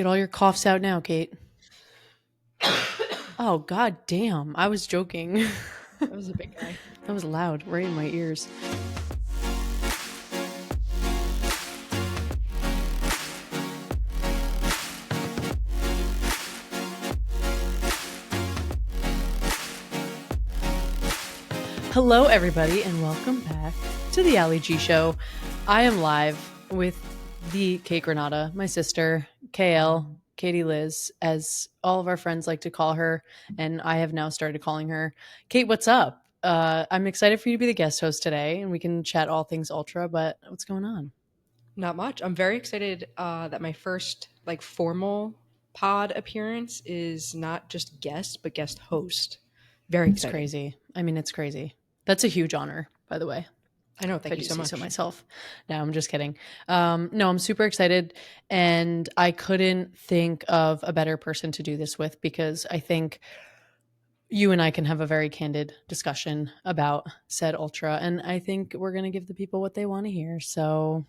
Get all your coughs out now, Kate. Oh, god damn. I was joking. That was a big guy. That was loud, right in my ears. Hello, everybody, and welcome back to the Allie G show. I am live with the Kate Granata, my sister, KL, Katie Liz, as all of our friends like to call her, and I have now started calling her. Kate, what's up? I'm excited for you to be the guest host today, and we can chat all things Ultra, but what's going on? Not much. I'm very excited that my first formal pod appearance is not just guest, but guest host. Very It's excited. crazy. I mean, it's crazy. That's a huge honor, by the way. I know. If Thank I you do so say much. so myself. No, I'm just kidding. No, I'm super excited, and I couldn't think of a better person to do this with because I think you and I can have a very candid discussion about said Ultra, and I think we're gonna give the people what they want to hear. So,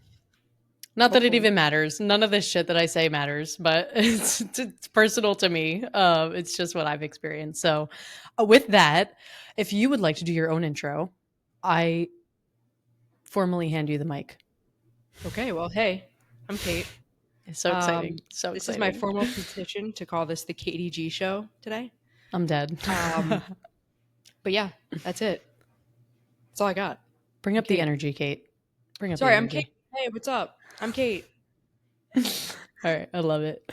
not that it Hopefully. even matters. None of this shit that I say matters, but it's personal to me. It's just what I've experienced. So, with that, if you would like to do your own intro, I formally hand you the mic. Okay. Well, hey, I'm Kate. It's so exciting. So This exciting. is my formal petition to call this the Katie G show today. I'm dead. But yeah, that's it. That's all I got. Bring up the Kate. energy, Kate. Bring up Sorry, the I'm energy. Kate. Hey, what's up? I'm Kate. All right, I love it.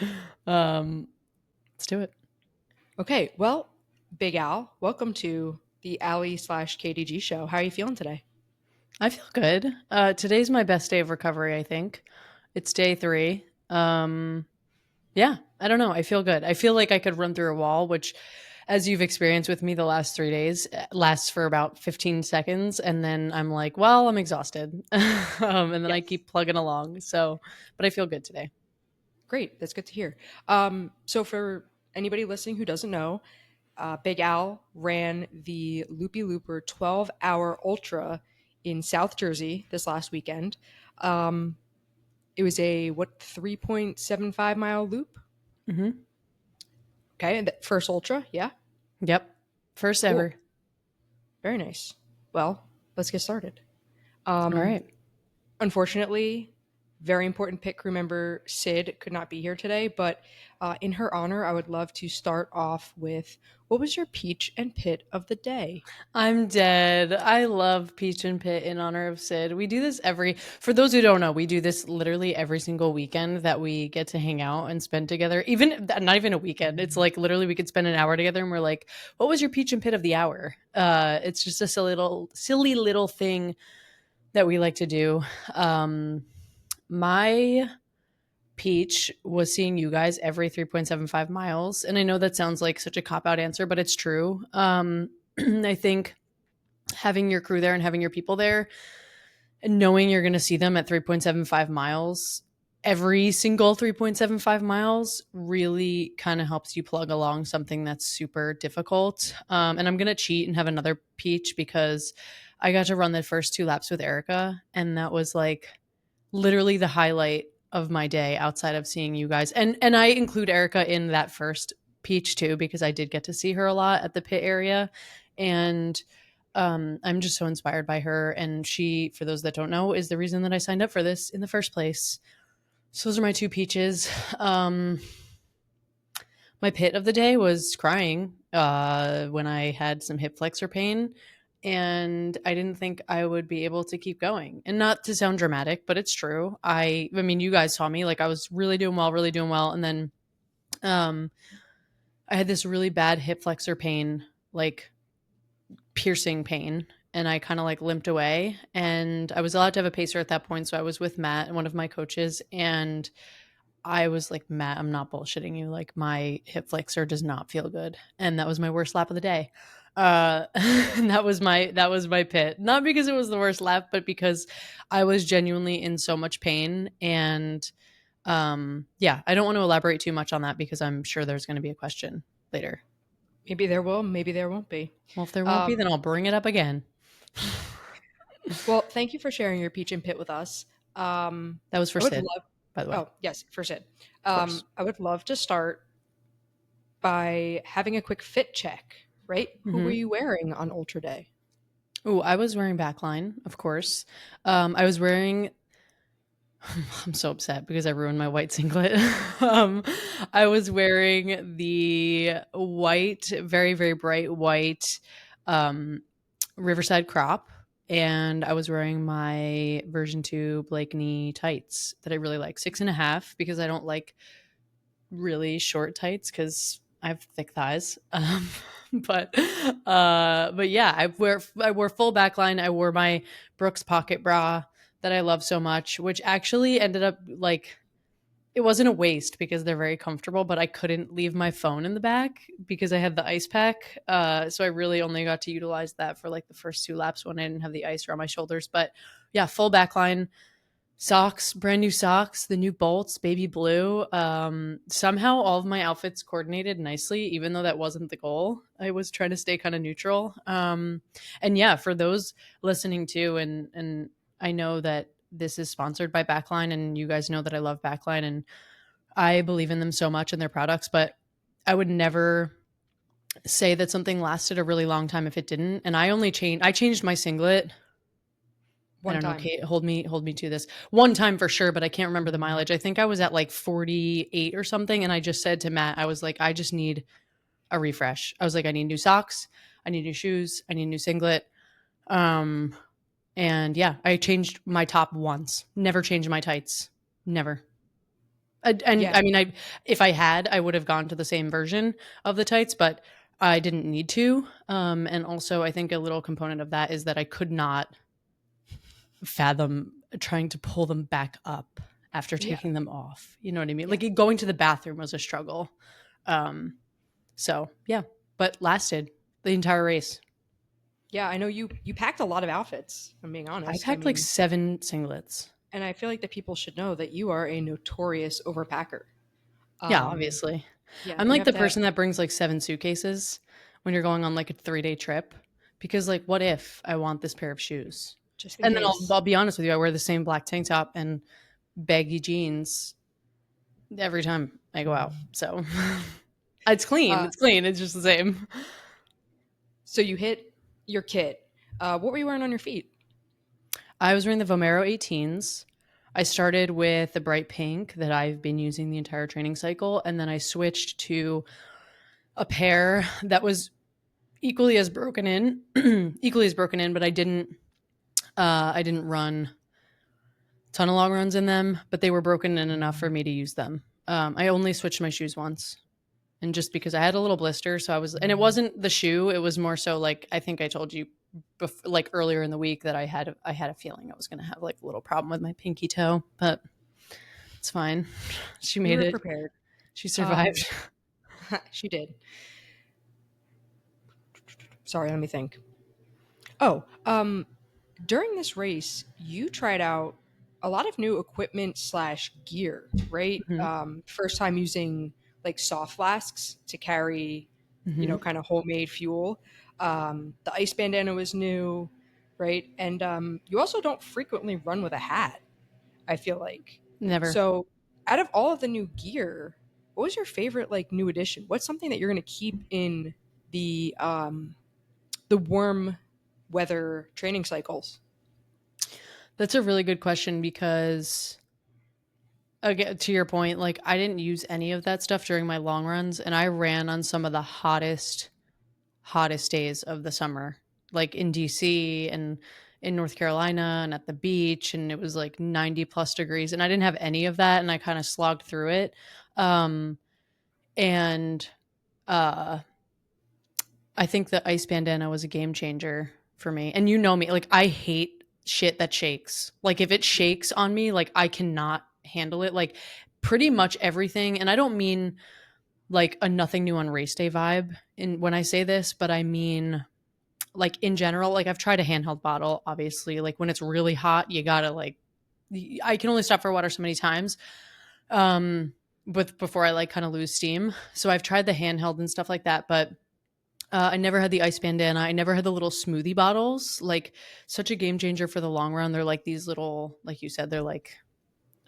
Let's do it. Okay. Well, Big Al, welcome to the Allie/KDG show. How are you feeling today? I feel good. Today's my best day of recovery, I think. It's day 3. Yeah, I don't know. I feel good. I feel like I could run through a wall, which, as you've experienced with me the last 3 days, lasts for about 15 seconds. And then I'm like, well, I'm exhausted. And then I Yes. keep plugging along. So, but I feel good today. Great. That's good to hear. So, for anybody listening who doesn't know, Big Al ran the Loopy Looper 12-hour ultra in South Jersey this last weekend. It was a 3.75 mile loop. Mm-hmm. Okay, and first ultra, yeah. Yep. First Cool. ever. Very nice. Well, let's get started. All right. Unfortunately, very important pit crew member Sid could not be here today, but in her honor, I would love to start off with what was your peach and pit of the day? I'm dead. I love Peach and Pit in honor of Sid. We do this for those who don't know, we do this literally every single weekend that we get to hang out and spend together. Even not even a weekend. It's like literally we could spend an hour together and we're like, what was your Peach and Pit of the hour? It's just a silly little thing that we like to do. My peach was seeing you guys every 3.75 miles. And I know that sounds like such a cop out answer, but it's true. I think having your crew there and having your people there and knowing you're going to see them at 3.75 miles every single 3.75 miles really kind of helps you plug along something that's super difficult. And I'm going to cheat and have another peach because I got to run the first 2 laps with Erica, and that was like literally the highlight of my day outside of seeing you guys. And I include Erica in that first peach too because I did get to see her a lot at the pit area, and I'm just so inspired by her. And she, for those that don't know, is the reason that I signed up for this in the first place. So those are my 2 peaches. My pit of the day was crying when I had some hip flexor pain, and I didn't think I would be able to keep going. And not to sound dramatic, but it's true. I mean, you guys saw me, like I was really doing well, and then I had this really bad hip flexor pain, like piercing pain, and I kind of like limped away, and I was allowed to have a pacer at that point, so I was with Matt, one of my coaches, and I was like, Matt, I'm not bullshitting you. Like my hip flexor does not feel good. And that was my worst lap of the day. And that was my pit. Not because it was the worst lap, but because I was genuinely in so much pain. And yeah, I don't want to elaborate too much on that because I'm sure there's going to be a question later. Maybe there will, maybe there won't be. Well, if there won't be, then I'll bring it up again. Well, thank you for sharing your peach and pit with us. That was for I would Sid, love. by the way. Oh, yes, first aid. Of course. I would love to start by having a quick fit check, right? Who were Hmm. you wearing on Ultra Day? Oh, I was wearing backline, of course. I was wearing I'm so upset because I ruined my white singlet. um, I was wearing the white, very, very bright white um, Riverside crop. And I was wearing my version 2 Blakeney tights that I really like, 6.5, because I don't like really short tights because I have thick thighs. But yeah, I wore full backline. I wore my Brooks pocket bra that I love so much, which actually ended up like it wasn't a waste because they're very comfortable, but I couldn't leave my phone in the back because I had the ice pack. So I really only got to utilize that for like the first 2 laps when I didn't have the ice around my shoulders. But yeah, full backline socks, brand new socks, the new bolts, baby blue. Somehow all of my outfits coordinated nicely, even though that wasn't the goal. I was trying to stay kind of neutral. And yeah, for those listening too, and I know that this is sponsored by Backline, and you guys know that I love Backline, and I believe in them so much and their products, but I would never say that something lasted a really long time if it didn't. And I changed my singlet. I One don't know, time. Kate, hold me to this. One time for sure, but I can't remember the mileage. I think I was at like 48 or something. And I just said to Matt, I was like, I just need a refresh. I was like, I need new socks. I need new shoes. I need a new singlet. Um, and yeah, I changed my top once. Never changed my tights. Never. And Yeah, I mean, if I had, I would have gone to the same version of the tights, but I didn't need to. And also, I think a little component of that is that I could not fathom trying to pull them back up after yeah, taking them off. You know what I mean? yeah. Like going to the bathroom was a struggle. Um, so yeah, but lasted the entire race. Yeah, I know you packed a lot of outfits, if I'm being I honest. I packed like mean, 7 singlets. and I feel like that people should know that you are a notorious overpacker. Yeah, Um, obviously. yeah, I'm you like have the to have person that brings like 7 suitcases when you're going on like a 3-day trip because like what if I want this pair of shoes? just in And then I'll, case. I'll be honest with you, I wear the same black tank top and baggy jeans every time I go out. So it's clean. Uh, It's clean. It's just the same. so you hit your kit. What were you wearing on your feet? I was wearing the Vomero 18s. I started with the bright pink that I've been using the entire training cycle, and then I switched to a pair that was equally as broken in, equally as broken in, but I didn't run a ton of long runs in them, but they were broken in enough for me to use them. I only switched my shoes once, and just because I had a little blister, so I was, and it wasn't the shoe, it was more so like I think I told you, like earlier in the week that I had a feeling I was going to have like a little problem with my pinky toe, but it's fine. She You made were it. prepared. She Um, survived. she did. Sorry, let me think. Oh, during this race, you tried out a lot of new equipment slash gear, right? Hmm. First time using like soft flasks to carry, Hmm. kind of homemade fuel. The ice bandana was new, right? And you also don't frequently run with a hat, I feel like. Never. So, out of all of the new gear, what was your favorite like new addition? What's something that you're going to keep in the warm weather training cycles? That's a really good question because again, to your point, like I didn't use any of that stuff during my long runs, and I ran on some of the hottest days of the summer, like in DC and in North Carolina and at the beach, and it was like 90 plus degrees, and I didn't have any of that, and I kind of slogged through it. Um, and uh, I think the ice bandana was a game changer for me. And you know me, like I hate shit that shakes. Like if it shakes on me, like I cannot handle it. Like pretty much everything, and I don't mean like a nothing new on race day vibe in when I say this, but I mean like in general, like I've tried a handheld bottle, obviously. Like when it's really hot, you gotta like I can only stop for water so many times. Um but before I like kind of lose steam. So I've tried the handheld and stuff like that, but I never had the ice bandana. I never had the little smoothie bottles. Like such a game changer for the long run. They're like these little, like you said, they're like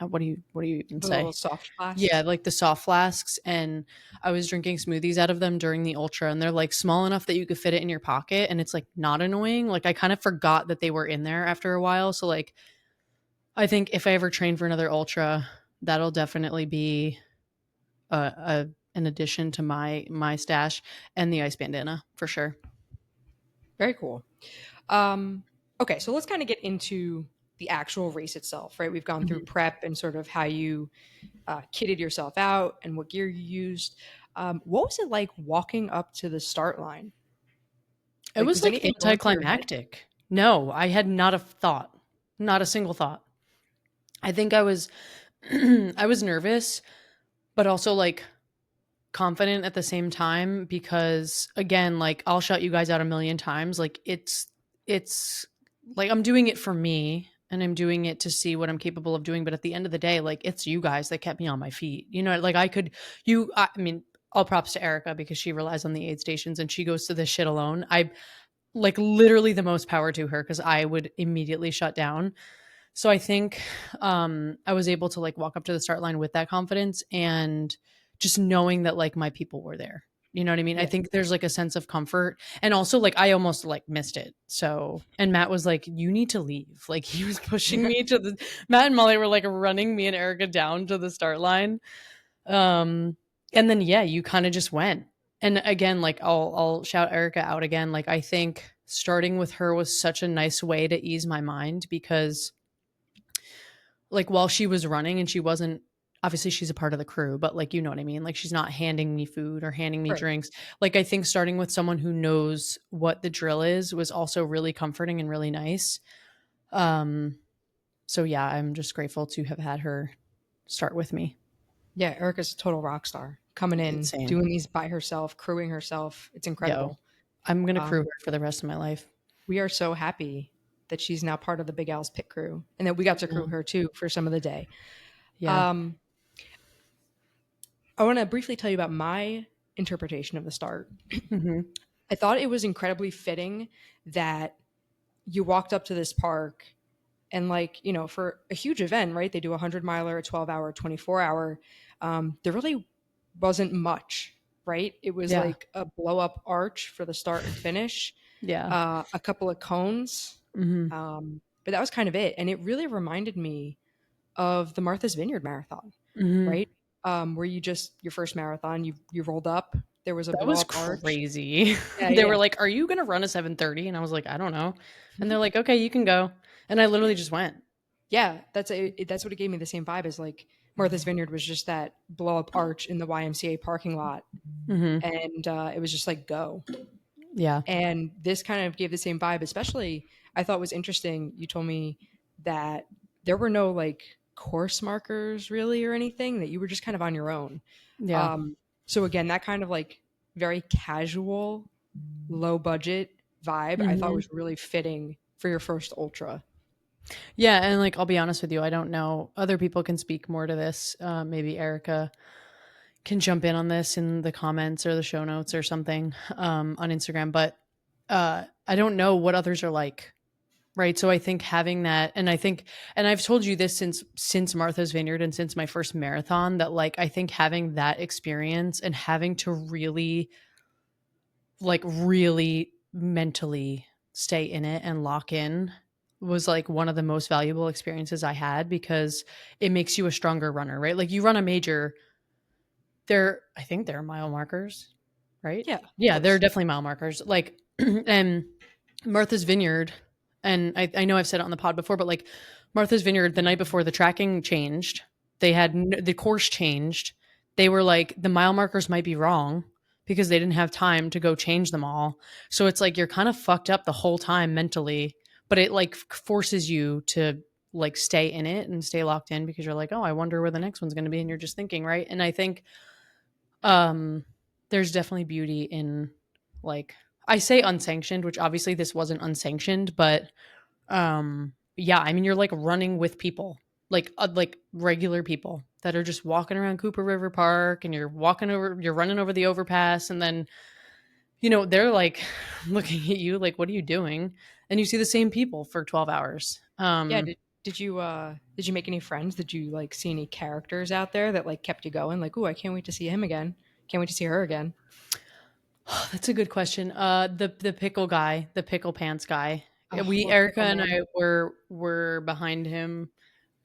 what do you even The little say? soft Yeah, flasks. like the soft flasks, and I was drinking smoothies out of them during the ultra, and they're like small enough that you could fit it in your pocket, and it's like not annoying. Like I kind of forgot that they were in there after a while. So like I think if I ever train for another ultra, that'll definitely be an addition to my stash, and the ice bandana for sure. Very cool. Um, okay, so let's kind of get into the actual race itself, right? We've gone through Mhm. prep and sort of how you kitted yourself out and what gear you used. What was it like walking up to the start line? It Like, was was like anything going through your head? anticlimactic. No, I had not a thought, not a single thought. I think I was I was nervous, but also like confident at the same time because again, like I'll shout you guys out a million times. Like it's like I'm doing it for me and I'm doing it to see what I'm capable of doing. But at the end of the day, like it's you guys that kept me on my feet. You know, like I mean, all props to Erica because she relies on the aid stations and she goes to this shit alone. I like literally the most power to her because I would immediately shut down. So I think I was able to like walk up to the start line with that confidence and just knowing that like my people were there. You know what I mean? I Yeah. think there's like a sense of comfort. And also like I almost like missed it. So and Matt was like, you need to leave. Like he was pushing me to the Matt and Molly were like running me and Erica down to the start line. Um and then yeah, you kind of just went. And again, like I'll shout Erica out again. Like I think starting with her was such a nice way to ease my mind because like while she was running and she wasn't obviously she's a part of the crew, but like you know what I mean? Like she's not handing me food or handing me Right. drinks. Like I think starting with someone who knows what the drill is was also really comforting and really nice. Um so yeah, I'm just grateful to have had her start with me. Yeah, Erica's a total rock star. Coming in, Insane. doing these by herself, crewing herself. It's Yo. incredible. I'm going to crew Um, her for the rest of my life. we are so happy that she's now part of the Big Al's pit crew and that we got to crew Yeah. her too for some of the day. Yeah. Um, I want to briefly tell you about my interpretation of the start. Mhm. I thought it was incredibly fitting that you walked up to this park and, like, you know, for a huge event, right? They do a 100 miler, a 12 hour, 24 hour. There really wasn't much, right? It was Yeah. like a blow up arch for the start and finish, Yeah. a couple of cones. Mhm. But that was kind of it. And it really reminded me of the Martha's Vineyard Marathon, Mhm. right? Where you just your first marathon, you rolled up, there was a That blow was up arch. crazy. Yeah, They were yeah. like, "Are you gonna run a 7:30?" And I was like, "I don't know." And they're like, "Okay, you can go." And I literally just went. Yeah, that's what it gave me the same vibe as, like, Martha's Vineyard was just that blow up arch in the YMCA parking lot, Mhm. and it was just like go. Yeah. And this kind of gave the same vibe. Especially, I thought was interesting. You told me that there were no like course markers really or anything. That you were just kind of on your own. Yeah. Um, so again, that kind of like very casual, low budget vibe, I thought Mhm. was really fitting for your first ultra. Yeah, and, like, I'll be honest with you, I don't know. Other people can speak more to this. Maybe Erica can jump in on this in the comments or the show notes or something, on Instagram, but, I don't know what others are like, right? So I think having that and I've told you this since Martha's Vineyard and since my first marathon that, like, I think having that experience and having to really mentally stay in it and lock in was like one of the most valuable experiences I had because it makes you a stronger runner, right? Like you run a major, I think there are mile markers, right? Yeah, of Yeah, there are course. definitely mile markers. Like, and Martha's Vineyard, and I know I've said it on the pod before, but like Martha's Vineyard, the night before the tracking changed, the course changed. They were like, the mile markers might be wrong because they didn't have time to go change them all. So it's like you're kind of fucked up the whole time mentally, but it like forces you to like stay in it and stay locked in because you're like, oh, I wonder where the next one's going to be. And you're just thinking, right. And I think um, there's definitely beauty in like I say unsanctioned, which obviously this wasn't unsanctioned, but yeah, I mean you're like running with people, like regular people that are just walking around Cooper River Park and you're running over the overpass and then they're like looking at you like what are you doing? And you see the same people for 12 hours. Yeah. Did you make any friends? Did you like see any characters out there that like kept you going? Like, ooh, I can't wait to see him again. Can't wait to see her again. That's a good question. The pickle guy, the pickle pants guy. Oh, We little Erica pickle and man. I were behind him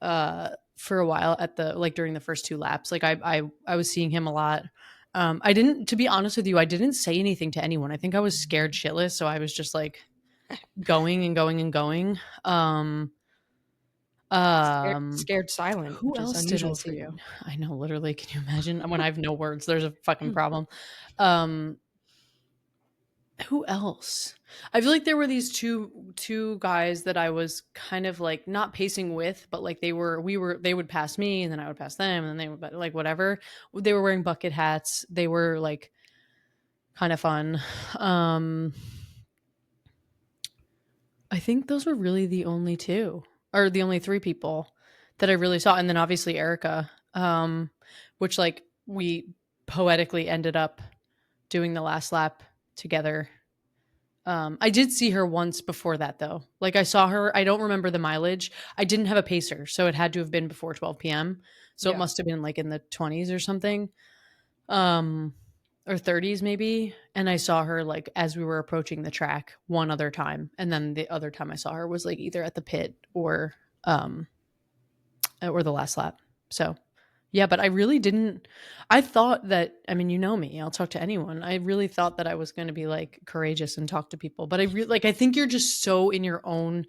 for a while at the like during the first two laps. Like I was seeing him a lot. I didn't, to be honest with you, I didn't say anything to anyone. I think I was scared shitless, so I was just like going and going and going. Um Scared silent, who which is else did I unusual for see? you. I know, literally, can you imagine when I have no words? There's a fucking problem. Um who else? I feel like there were these two guys that I was kind of like not pacing with, but like they would pass me and then I would pass them and then they would like whatever. They were wearing bucket hats. They were like kind of fun. Um I think those were really the only two or the only three people that I really saw, and then obviously Erica, which like we poetically ended up doing the last lap together. I did see her once before that though. Like I saw her. I don't remember the mileage. I didn't have a pacer, so it had to have been before 12 p.m. So it Yeah. must have been like in the 20s or something, um, or 30s maybe. And I saw her like as we were approaching the track one other time, and then the other time I saw her was like either at the pit or the last lap. So yeah, but I really didn't. I thought that, I mean, you know me, I'll talk to anyone. I really thought that I was going to be like courageous and talk to people, but I think you're just so in your own,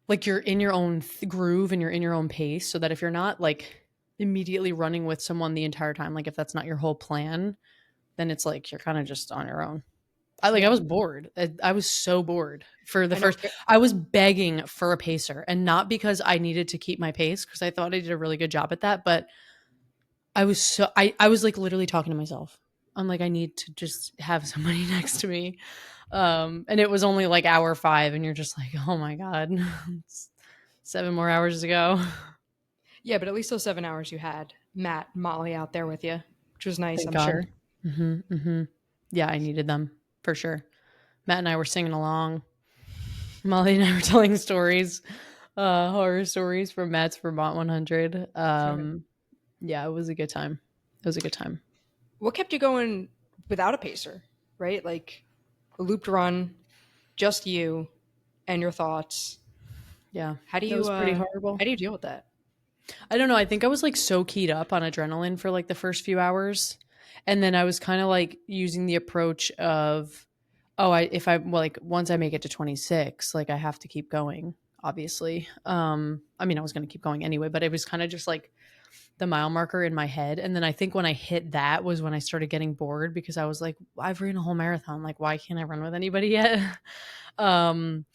like you're in your own groove and you're in your own pace. So that if you're not like immediately running with someone the entire time, like if that's not your whole plan, then it's like you're kind of just on your own. I Yeah. was bored. I was so bored for the I know. first. I was begging for a pacer, and not because I needed to keep my pace because I thought I did a really good job at that, but I was like literally talking to myself. I'm like, I need to just have somebody next to me. And it was only like hour 5, and you're just like, oh my god, it's 7 more hours to go. Yeah, but at least those 7 hours you had Matt, Molly out there with you, which was nice, Thank I'm God. sure. Yeah, I needed them for sure. Matt and I were singing along. Molly and I were telling stories, horror stories from Matt's Vermont 100. Yeah, it was a good time. It was a good time. What kept you going without a pacer, right? Like a looped run, just you and your thoughts. Yeah, How do that you was pretty uh horrible. how do you deal with that? I don't know. I think I was like so keyed up on adrenaline for like the first few hours. And then I was kind of like using the approach of, oh, if I, well, like once I make it to 26, like I have to keep going, obviously. I mean, I was going to keep going anyway, but it was kind of just like the mile marker in my head. And then I think when I hit that was when I started getting bored because I was like, I've ran a whole marathon. Like, why can't I run with anybody yet? um,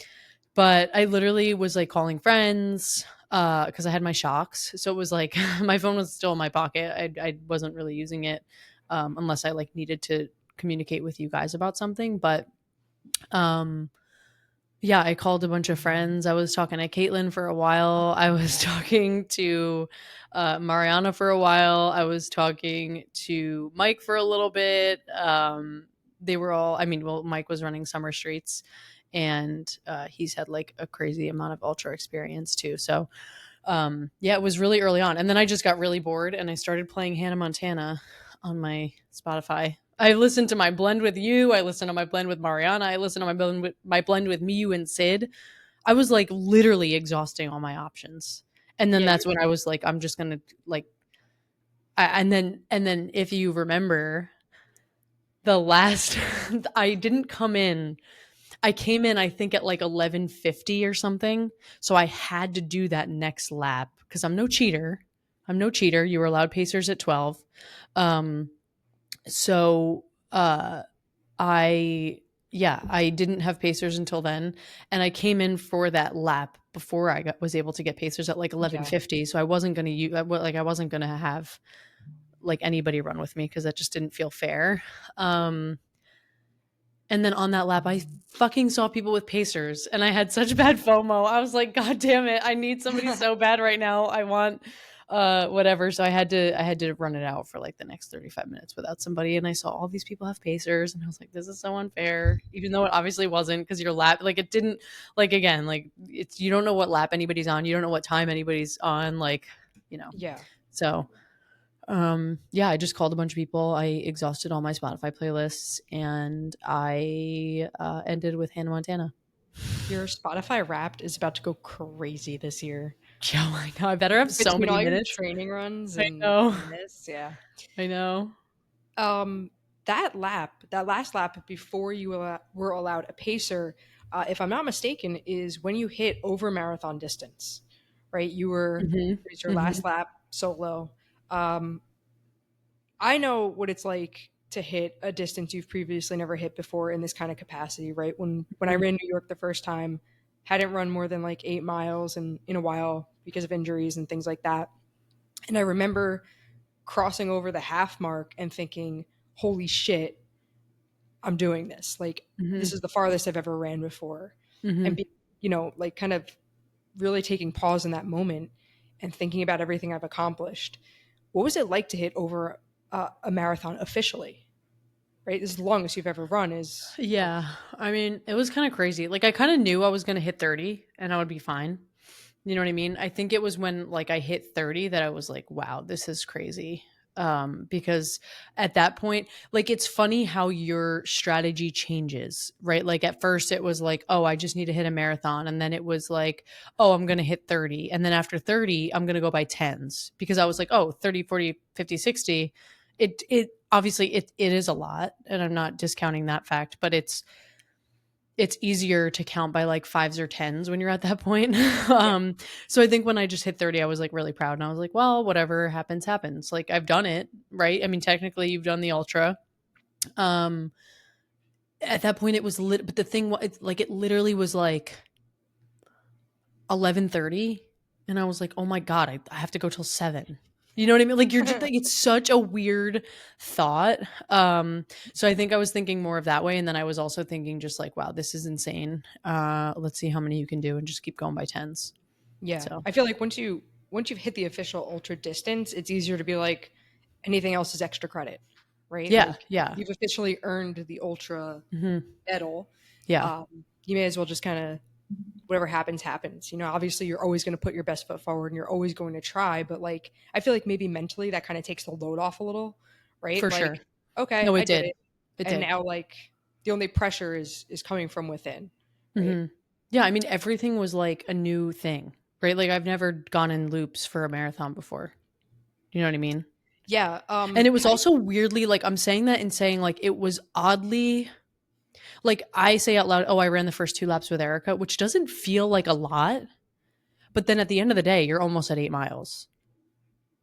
but I literally was like calling friends because I had my shocks. So it was like my phone was still in my pocket. I wasn't really using it unless I like needed to communicate with you guys about something. But um, yeah, I called a bunch of friends. I was talking to Caitlin for a while. I was talking to Mariana for a while. I was talking to Mike for a little bit. They were all, I mean, well, Mike was running Summer Streets, and he's had like a crazy amount of ultra experience too. So yeah, it was really early on. And then I just got really bored and I started playing Hannah Montana on my Spotify. I listened to my blend with you. I listened to my blend with Mariana. I listened to my blend with me, you, and Sid. I was like literally exhausting all my options. And then Yeah, that's when I was like, I'm just gonna like, and then if you remember the last, I didn't come in. I came in, I think at like 11:50 or something. So I had to do that next lap because I'm no cheater. I'm no cheater. You were allowed pacers at 12. Um, so I yeah, I didn't have pacers until then, and I came in for that lap before was able to get pacers at like yeah. 11:50. So I wasn't going to use like I wasn't going to have like anybody run with me because that just didn't feel fair. Um, and then on that lap, I fucking saw people with pacers, and I had such bad FOMO. I was like, God damn it! I need somebody so bad right now. Whatever. So I had to run it out for like the next 35 minutes without somebody. And I saw all these people have pacers and I was like, this is so unfair, even though it obviously wasn't, because your lap, like, it didn't, like, again, like, it's, you don't know what lap anybody's on. You don't know what time anybody's on. Like, you know, Yeah. so, yeah, I just called a bunch of people. I exhausted all my Spotify playlists and I, ended with Hannah Montana. Your Spotify Wrapped is about to go crazy this year. Oh my God. I better have so Between many all your minutes. training runs I know. and this, yeah. I know. Um, that lap, that last lap before you were allowed a pacer, if I'm not mistaken, is when you hit over marathon distance, right? Mhm. It was your last Mhm. lap solo. Um, I know what it's like to hit a distance you've previously never hit before in this kind of capacity, right? When I Mhm. ran New York the first time, hadn't run more than like 8 miles in a while because of injuries and things like that. And I remember crossing over the half mark and thinking, holy shit, I'm doing this. Like, this Mhm. is the farthest I've ever ran before. And, Mhm. like kind of really taking pause in that moment and thinking about everything I've accomplished. What was it like to hit over a marathon officially? Right? This is the longest you've ever run is like, Yeah. I mean, it was kind of crazy. Like, I kind of knew I was going to hit 30 and I would be fine. You know what I mean? I think it was when like I hit 30 that I was like, wow, this is crazy. Because at that point, like, it's funny how your strategy changes, right? Like, at first it was like, oh, I just need to hit a marathon. And then it was like, oh, I'm going to hit 30. And then after 30, I'm going to go by tens, because I was like, oh, 30, 40, 50, 60. It obviously it is a lot. And I'm not discounting that fact, but it's easier to count by like fives or tens when you're at that point. yeah, So I think when I just hit 30, I was like really proud and I was like, well, whatever happens, happens. Like, I've done it, right? I mean, technically you've done the ultra. Um, at that point it was lit, but the thing was, like, it literally was like 11:30 and I was like, oh my God, I have to go till 7. You know what I mean? Like, you're just like, it's such a weird thought. So I think I was thinking more of that way. And then I was also thinking just like, wow, this is insane. Let's see how many you can do and just keep going by tens. yeah. So I feel like once you've hit the official ultra distance, it's easier to be like anything else is extra credit, right? yeah, Like yeah. you've officially earned the ultra Hmm. medal. Yeah, You may as well just kind of whatever happens happens. Obviously you're always going to put your best foot forward and you're always going to try, but like I feel like maybe mentally that kind of takes the load off a little, right? for sure. Like, okay, No, I it did did. it. It And did. now like the only pressure is coming from within, right? Hmm. Yeah, I mean, everything was like a new thing, right? Like, I've never gone in loops for a marathon before. You know what I mean? Yeah. And it was also weirdly, like, I'm saying that and saying, like, it was oddly, like, I say out loud, oh, I ran the first 2 laps with Erica, which doesn't feel like a lot. But then at the end of the day, you're almost at 8 miles,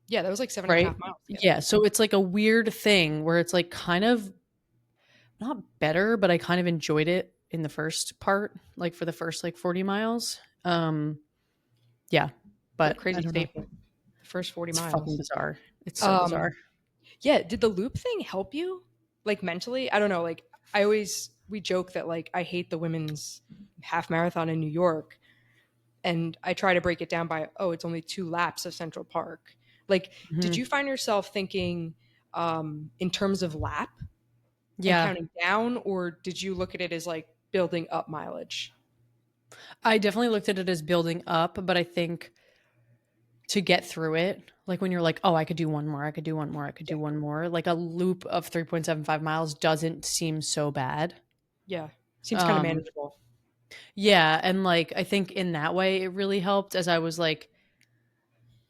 Yeah, that was like seven and a right? half miles together. Yeah. So it's like a weird thing where it's like kind of not better, but I kind of enjoyed it in the first part, like for the first like 40 miles. Yeah. What a But I crazy don't know. statement. The first 40 It's fucking miles. bizarre. It's so bizarre. Um, yeah, did the loop thing help you? Like mentally? I don't know. Like we joke that like I hate the women's half marathon in New York and I try to break it down by, oh, it's only 2 laps of Central Park. Like, did Mhm. you find yourself thinking in terms of lap and Yeah. counting down, or did you look at it as like building up mileage? I definitely looked at it as building up, but I think to get through it, like when you're like, oh, I could do one more, I could do one more, I could Yeah. do one more, like a loop of 3.75 miles doesn't seem so bad. Yeah. Seems kind of Um, manageable. yeah. And like, I think in that way, it really helped as I was like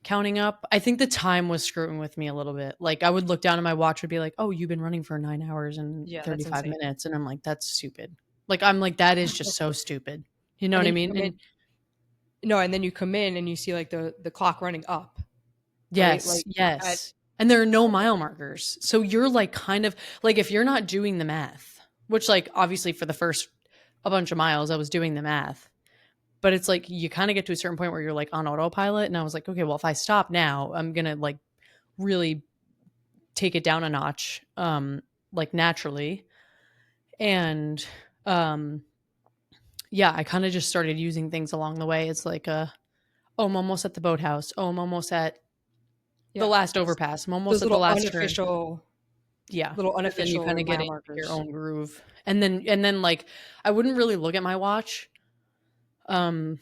counting up. I think the time was screwing with me a little bit. Like, I would look down at my watch, would be like, oh, you've been running for 9 hours and Yeah, that's 35 insane. minutes. And I'm like, that's stupid. Like, I'm like, that is just so stupid. You know And what I then you mean? come in, And no, and then you come in and you see like the clock running up, right? yes, Like at yes. And there are no mile markers. So you're like kind of like, if you're not doing the math, which, like, obviously for the first a bunch of miles, I was doing the math, but it's like you kind of get to a certain point where you're like on autopilot. And I was like, okay, well, if I stop now, I'm going to like really take it down a notch, like naturally. And, um, yeah, I kind of just started using things along the way. It's like, oh, I'm almost at the boathouse. Oh, I'm almost at The Yeah. last overpass. I'm almost Those at the last turn. Yeah. little And then you kind unofficial of get mile into your markers. own groove. And then like I wouldn't really look at my watch um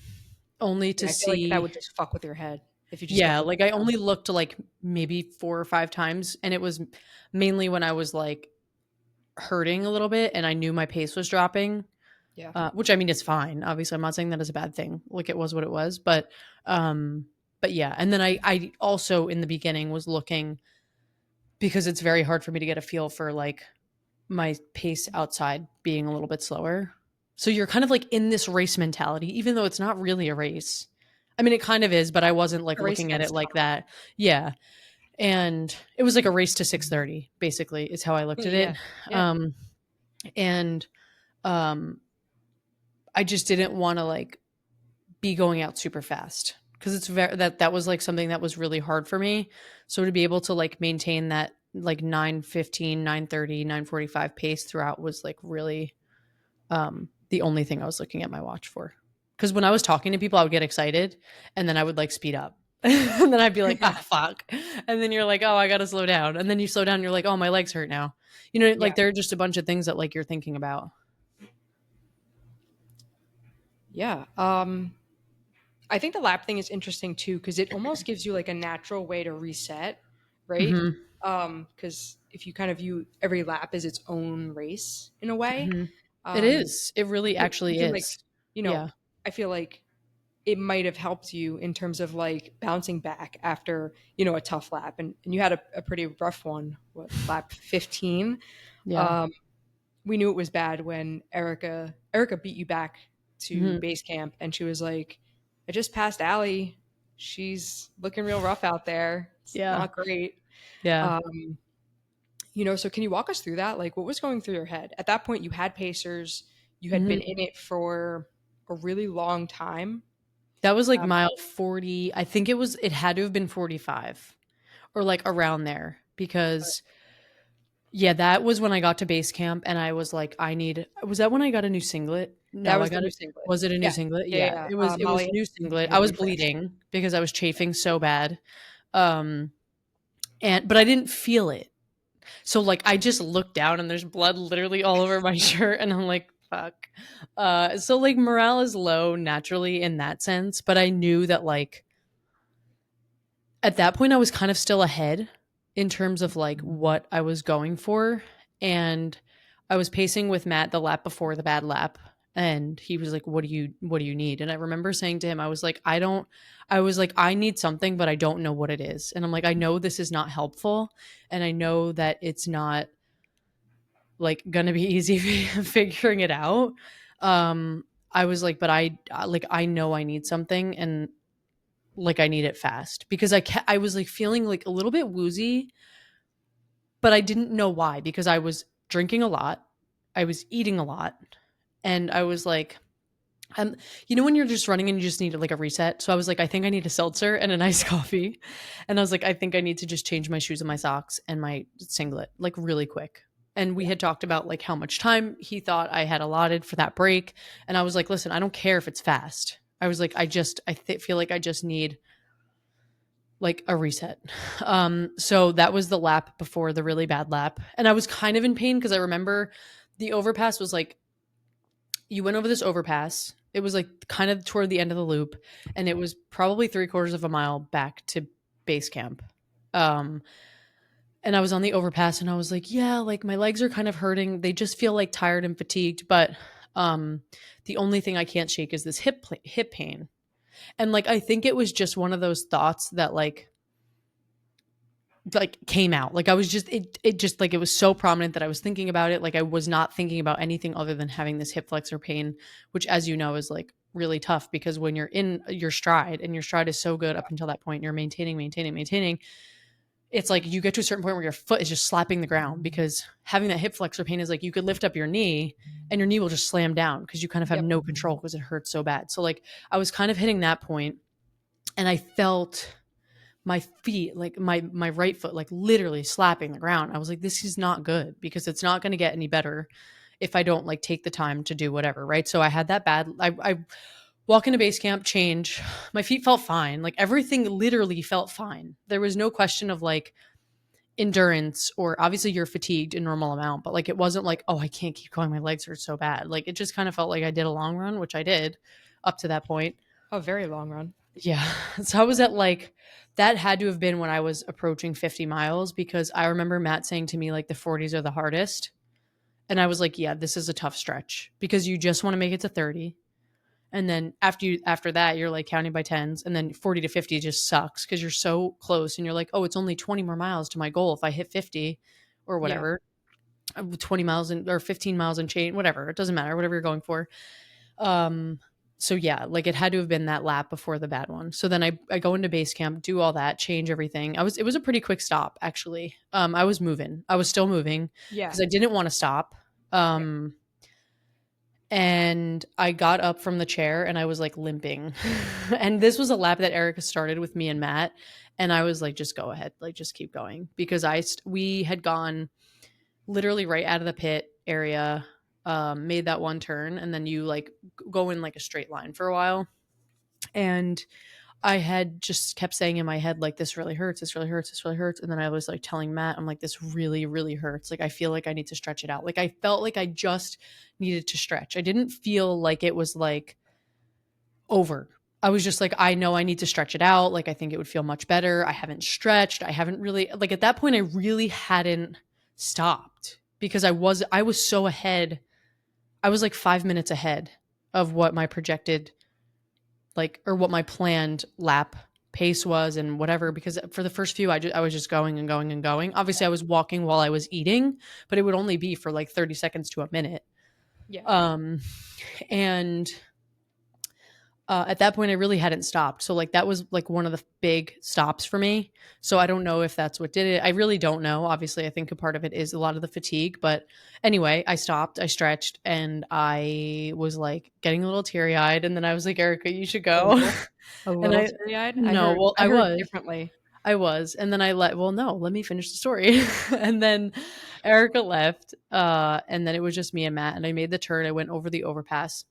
only to Yeah, I feel like that see. would just fuck with your head if you just kept Yeah, looking like I down. only looked like maybe 4 or 5 times, and it was mainly when I was like hurting a little bit and I knew my pace was dropping. Yeah. Which I mean is fine. Obviously, I'm not saying that is a bad thing. Like it was what it was, um, but yeah. And then I also in the beginning was looking because it's very hard for me to get a feel for like my pace outside being a little bit slower. So you're kind of like in this race mentality, even though it's not really a race. I mean, it kind of is, but I wasn't like A race looking at it against like time. that. Yeah. And it was like a race to 6:30, basically, is how I looked at Yeah. it. Yeah. Um, and um, I just didn't want to like be going out super fast because it's very that was like something that was really hard for me. So to be able to like maintain that like 9:15, 9:30, 9:45 pace throughout was like really the only thing I was looking at my watch for. Because when I was talking to people, I would get excited and then I would like speed up. And then I'd be like, ah, fuck. And then you're like, oh, I got to slow down. And then you slow down and you're like, oh, my legs hurt now. You know, Yeah. like there are just a bunch of things that like you're thinking about. Yeah. I think the lap thing is interesting too because it almost gives you like a natural way to reset, right? Hmm. Because if you kind of view every lap as its own race in a way, Hmm. It um, is. It really you actually can like, is. you know, Yeah. I feel like it might have helped you in terms of like bouncing back after a tough lap, and you had a pretty rough one. What lap 15? Yeah. Um, we knew it was bad when Erica beat you back to Hmm. base camp, and she was like, "I just passed Allie. She's looking real rough out there. It's Yeah. not great." Yeah. Um, so can you walk us through that? Like, what was going through your head at that point? You had Pacers. You had been Hmm. in it for a really long time. That was like Um, mile 40. I think it had to have been 45 or like around there because yeah, that was when I got to base camp and I was like, was that when I got a new singlet? that No, I was the got new it. singlet. Was it a new Yeah, singlet? yeah, Yeah, yeah. it was Molly new singlet. had I a was new frame. bleeding because I was chafing so bad. Um, but I didn't feel it. So like I just looked down and there's blood literally all over my shirt and I'm like, fuck. So like morale is low naturally in that sense, but I knew that like at that point I was kind of still ahead in terms of like what I was going for. And I was pacing with Matt the lap before the bad lap. And he was like, what do you need? And I remember saying to him, I was like, I need something, but I don't know what it is. And I'm like, I know this is not helpful. And I know that it's not like gonna be easy figuring it out. I was like, but I know I need something and like I need it fast because I was like feeling like a little bit woozy, but I didn't know why because I was drinking a lot, I was eating a lot, and I was like, um, when you're just running and you just need like a reset. So I was like, I think I need a seltzer and a nice coffee, and I was like, I think I need to just change my shoes and my socks and my singlet like really quick. And we Yeah, had talked about like how much time he thought I had allotted for that break, and I was like, listen, I don't care if it's fast. I was like, feel like I just need like a reset. So that was the lap before the really bad lap. And I was kind of in pain because I remember the overpass was like you went over this overpass. It was like kind of toward the end of the loop, and it was probably 3/4 of a mile back to base camp. Um, and I was on the overpass and I was like, yeah, like my legs are kind of hurting. They just feel like tired and fatigued, but um the only thing I can't shake is this hip pain. And like I think it was just one of those thoughts that like came out. Like I was just it just like it was so prominent that I was thinking about it. Like I was not thinking about anything other than having this hip flexor pain, which as you know is like really tough because when you're in your stride and your stride is so good up until that point, and you're maintaining, it's like you get to a certain point where your foot is just slapping the ground because having that hip flexor pain is like you could lift up your knee and your knee will just slam down because you kind of have yep, no control because it hurts so bad. So like I was kind of hitting that point and I felt my feet, like my right foot, like literally slapping the ground. I was like, this is not good because it's not going to get any better if I don't like take the time to do whatever. Right. So I had that bad. I Walk into base camp, change. My feet felt fine. Like everything literally felt fine. There was no question of like endurance, or obviously you're fatigued in normal amount, but like it wasn't like, oh, I can't keep going. My legs hurt so bad. Like it just kind of felt like I did a long run, which I did up to that point. A very long run. Yeah. So I was at like, that had to have been when I was approaching 50 miles, because I remember Matt saying to me, like, the 40s are the hardest. And I was like, yeah, this is a tough stretch because you just want to make it to 30. And then after that, you're like counting by tens. And then 40 to 50 just sucks because you're so close and you're like, oh, it's only 20 more miles to my goal if I hit 50 or Yeah. whatever. 20 miles or 15 miles and chain, whatever. It doesn't matter, whatever you're going for. Um, so yeah, like it had to have been that lap before the bad one. So then I go into base camp, do all that, change everything. It was a pretty quick stop actually. I was moving. I was still moving Yeah. because I didn't want to stop. Right. And I got up from the chair and I was like limping. And this was a lap that Erica started with me and Matt. And I was like, just go ahead, like just keep going, because we had gone literally right out of the pit area, made that one turn, and then you like go in like a straight line for a while. And I had just kept saying in my head, like, this really hurts, this really hurts, this really hurts. And then I was like telling Matt, I'm like, this really, really hurts. Like, I feel like I need to stretch it out. Like, I felt like I just needed to stretch. I didn't feel like it was like over. I was just like, I know I need to stretch it out. Like, I think it would feel much better. I haven't stretched. I haven't really, like, at that point, I really hadn't stopped because I was so ahead. I was like 5 minutes ahead of what my projected, like, or what my planned lap pace was and whatever, because for the first few I was just going and going and going. Obviously I was walking while I was eating, but it would only be for like 30 seconds to a minute. Yeah. um and at that point I really hadn't stopped, so like that was like one of the big stops for me. So I don't know if that's what did it. I really don't know. Obviously I think a part of it is a lot of the fatigue, but anyway, I stopped, I stretched, and I was like getting a little teary-eyed, and then I was like, Erica, you should A go. little. A And little I teary-eyed. no, well, I heard differently. I was, and then well, no, let me finish the story. And then Erica left, and then it was just me and Matt, and I made the turn. I went over the overpass,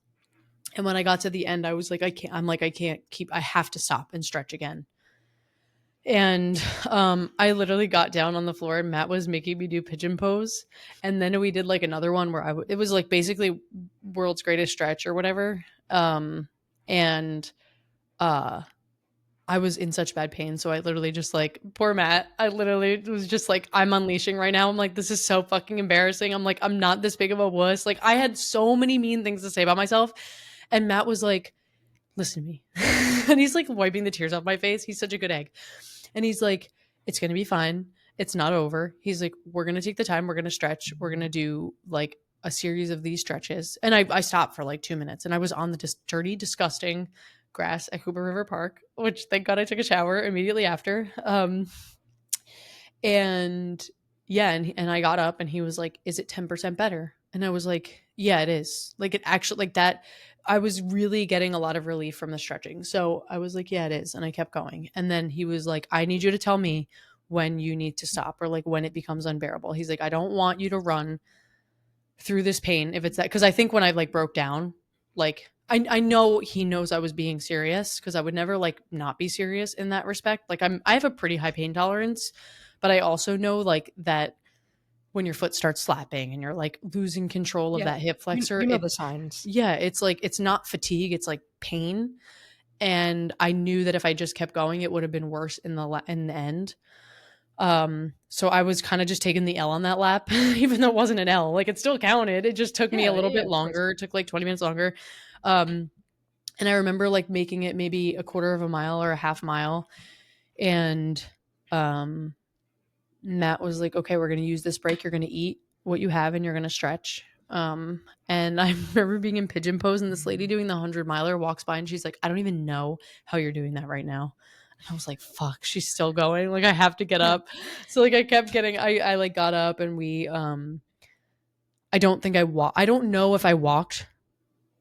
and when I got to the end, I was like, I can't keep. I have to stop and stretch again. And I literally got down on the floor, and Matt was making me do pigeon pose, and then we did like another one where it was like basically world's greatest stretch or whatever. And uh I was in such bad pain. So I literally just like, poor Matt, I literally was just like, I'm unleashing right now. I'm like, this is so fucking embarrassing. I'm like, I'm not this big of a wuss. Like, I had so many mean things to say about myself. And Matt was like, listen to me. And he's like wiping the tears off my face. He's such a good egg. And he's like, it's going to be fine. It's not over. He's like, we're going to take the time. We're going to stretch. We're going to do like a series of these stretches. And I stopped for like 2 minutes, and I was on the dirty, disgusting grass at Cooper River Park, which thank God I took a shower immediately after. And yeah, and I got up and he was like, is it 10% better? And I was like, yeah, it is. Like it actually, like that, I was really getting a lot of relief from the stretching. So I was like, yeah, it is. And I kept going. And then he was like, I need you to tell me when you need to stop, or like when it becomes unbearable. He's like, I don't want you to run through this pain if it's that. Cause I think when I like broke down, like I know he knows I was being serious, because I would never like not be serious in that respect. Like I have a pretty high pain tolerance, but I also know like that when your foot starts slapping and you're like losing control of Yeah. that hip flexor, You know the signs. yeah, it's like, it's not fatigue, it's like pain. And I knew that if I just kept going, it would have been worse in the end. So I was kind of just taking the L on that lap, even though it wasn't an L. Like it still counted. It just took me a Yeah. little Yeah. bit Of course. longer. It took like 20 minutes longer. Um, and I remember like making it maybe a quarter of a mile or a half mile. And um, Matt was like, okay, we're going to use this break. You're going to eat what you have and you're going to stretch. And I remember being in pigeon pose, and this lady doing the 100-miler walks by and she's like, I don't even know how you're doing that right now. And I was like, fuck, she's still going. Like I have to get up. So like I kept getting, I like got up, and I don't think I don't know if I walked.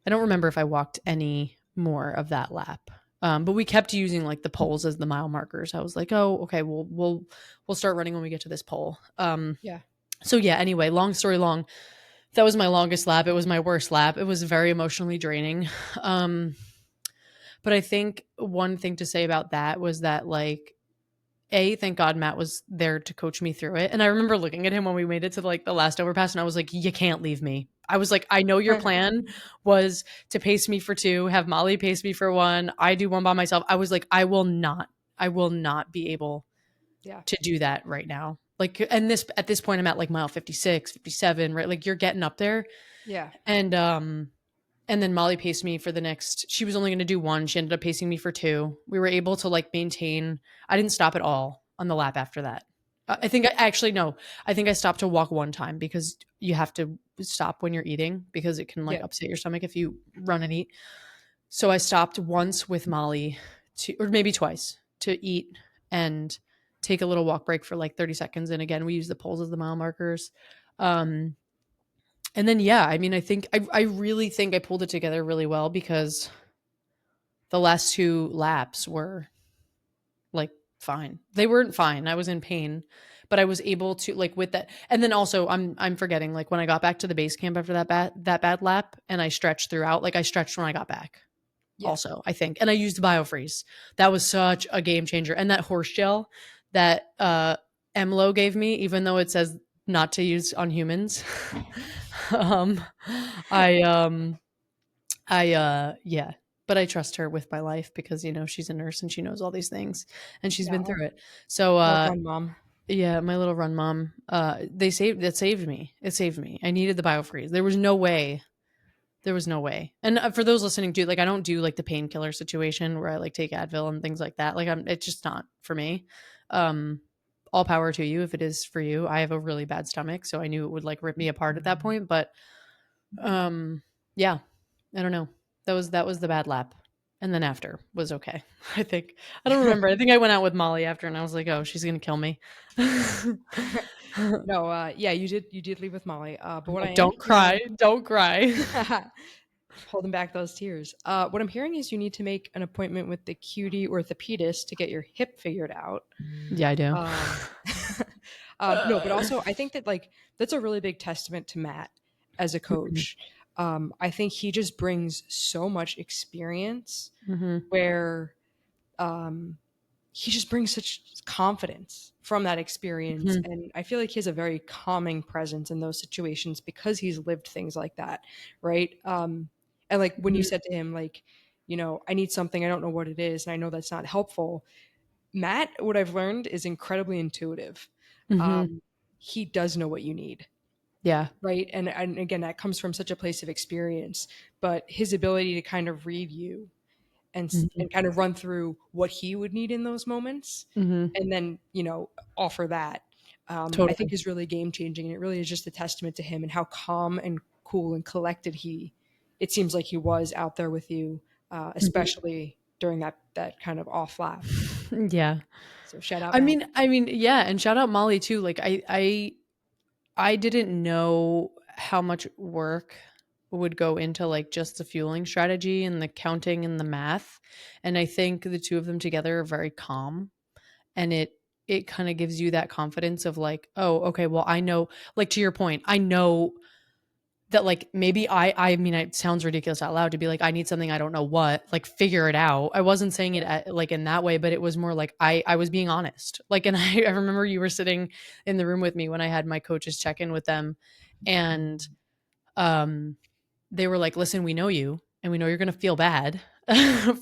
I don't remember if I walked any more of that lap. But we kept using like the poles as the mile markers. I was like, oh, okay, we'll start running when we get to this pole. Yeah. So yeah, anyway, long story long, that was my longest lap. It was my worst lap. It was very emotionally draining. But I think one thing to say about that was that, like, A, thank God Matt was there to coach me through it. And I remember looking at him when we made it to like the last overpass, and I was like, you can't leave me. I was like, I know your plan was to pace me for 2, have Molly pace me for 1. I do 1 by myself. I was like, I will not be able Yeah. to do that right now. Like, and this, at this point, I'm at like mile 56, 57, right? Like, you're getting up there. Yeah. And then Molly paced me for the next, she was only going to do 1. She ended up pacing me for 2. We were able to like maintain, I didn't stop at all on the lap after that. I think I actually, no, I think I stopped to walk 1 time because you have to stop when you're eating because it can like Yeah. upset your stomach if you run and eat. So I stopped once with Molly or maybe twice to eat and take a little walk break for like 30 seconds. And again, we use the poles as the mile markers. Um, and then, yeah, I mean, I really think I pulled it together really well because the last 2 laps were like fine. They weren't fine. I was in pain, but I was able to like with that. And then also I'm forgetting like when I got back to the base camp after that bad lap and I stretched throughout, like I stretched when I got back Yeah. also, I think. And I used BioFreeze. That was such a game changer. And that horse gel that Emlo gave me, even though it says not to use on humans. um I yeah, but I trust her with my life because, you know, she's a nurse and she knows all these things and she's Yeah. been through it. So, Well done, mom. yeah, my little run mom, saved me. It saved me. I needed the BioFreeze. There was no way. There was no way. And for those listening, dude, like I don't do like the painkiller situation where I like take Advil and things like that. Like it's just not for me. Um, all power to you if it is for you. I have a really bad stomach, so I knew it would like rip me apart at that point. But yeah, I don't know. That was the bad lap. And then after was okay. I think. I don't remember. I think I went out with Molly after and I was like, "Oh, she's going to kill me." No, yeah, you did leave with Molly. But what I Like, am don't cry. hearing, Don't cry. holding back those tears. What I'm hearing is you need to make an appointment with the QD orthopedist to get your hip figured out. Yeah, I do. Um, no, but also I think that like that's a really big testament to Matt as a coach. I think he just brings so much experience Mhm. where um, he just brings such confidence from that experience, Mhm. and I feel like he has a very calming presence in those situations because he's lived things like that, right? And like when you Mhm. said to him like, I need something, I don't know what it is, and I know that's not helpful. Matt, what I've learned, is incredibly intuitive. Mhm. um, he does know what you need, Yeah. right? And again, that comes from such a place of experience, but his ability to kind of read you and Mhm. and kind of run through what he would need in those moments, Mhm. and then offer that, I think Totally. is really game changing, and it really is just a testament to him and how calm and cool and collected it seems like he was out there with you, Mhm. especially during that kind of off lap. Yeah. So shout out, I Matt. mean I mean, yeah, and shout out Molly too. Like I didn't know how much work would go into like just the fueling strategy and the counting and the math. And I think the 2 of them together are very calm and it kind of gives you that confidence of like, oh, okay, well, I know, like to your point, I know that like maybe I mean it sounds ridiculous out loud to be like I need something I don't know what, like figure it out. I wasn't saying it like in that way, but it was more like I was being honest. Like and I remember you were sitting in the room with me when I had my coaches check in with them and um they were like, "Listen, we know you and we know you're going to feel bad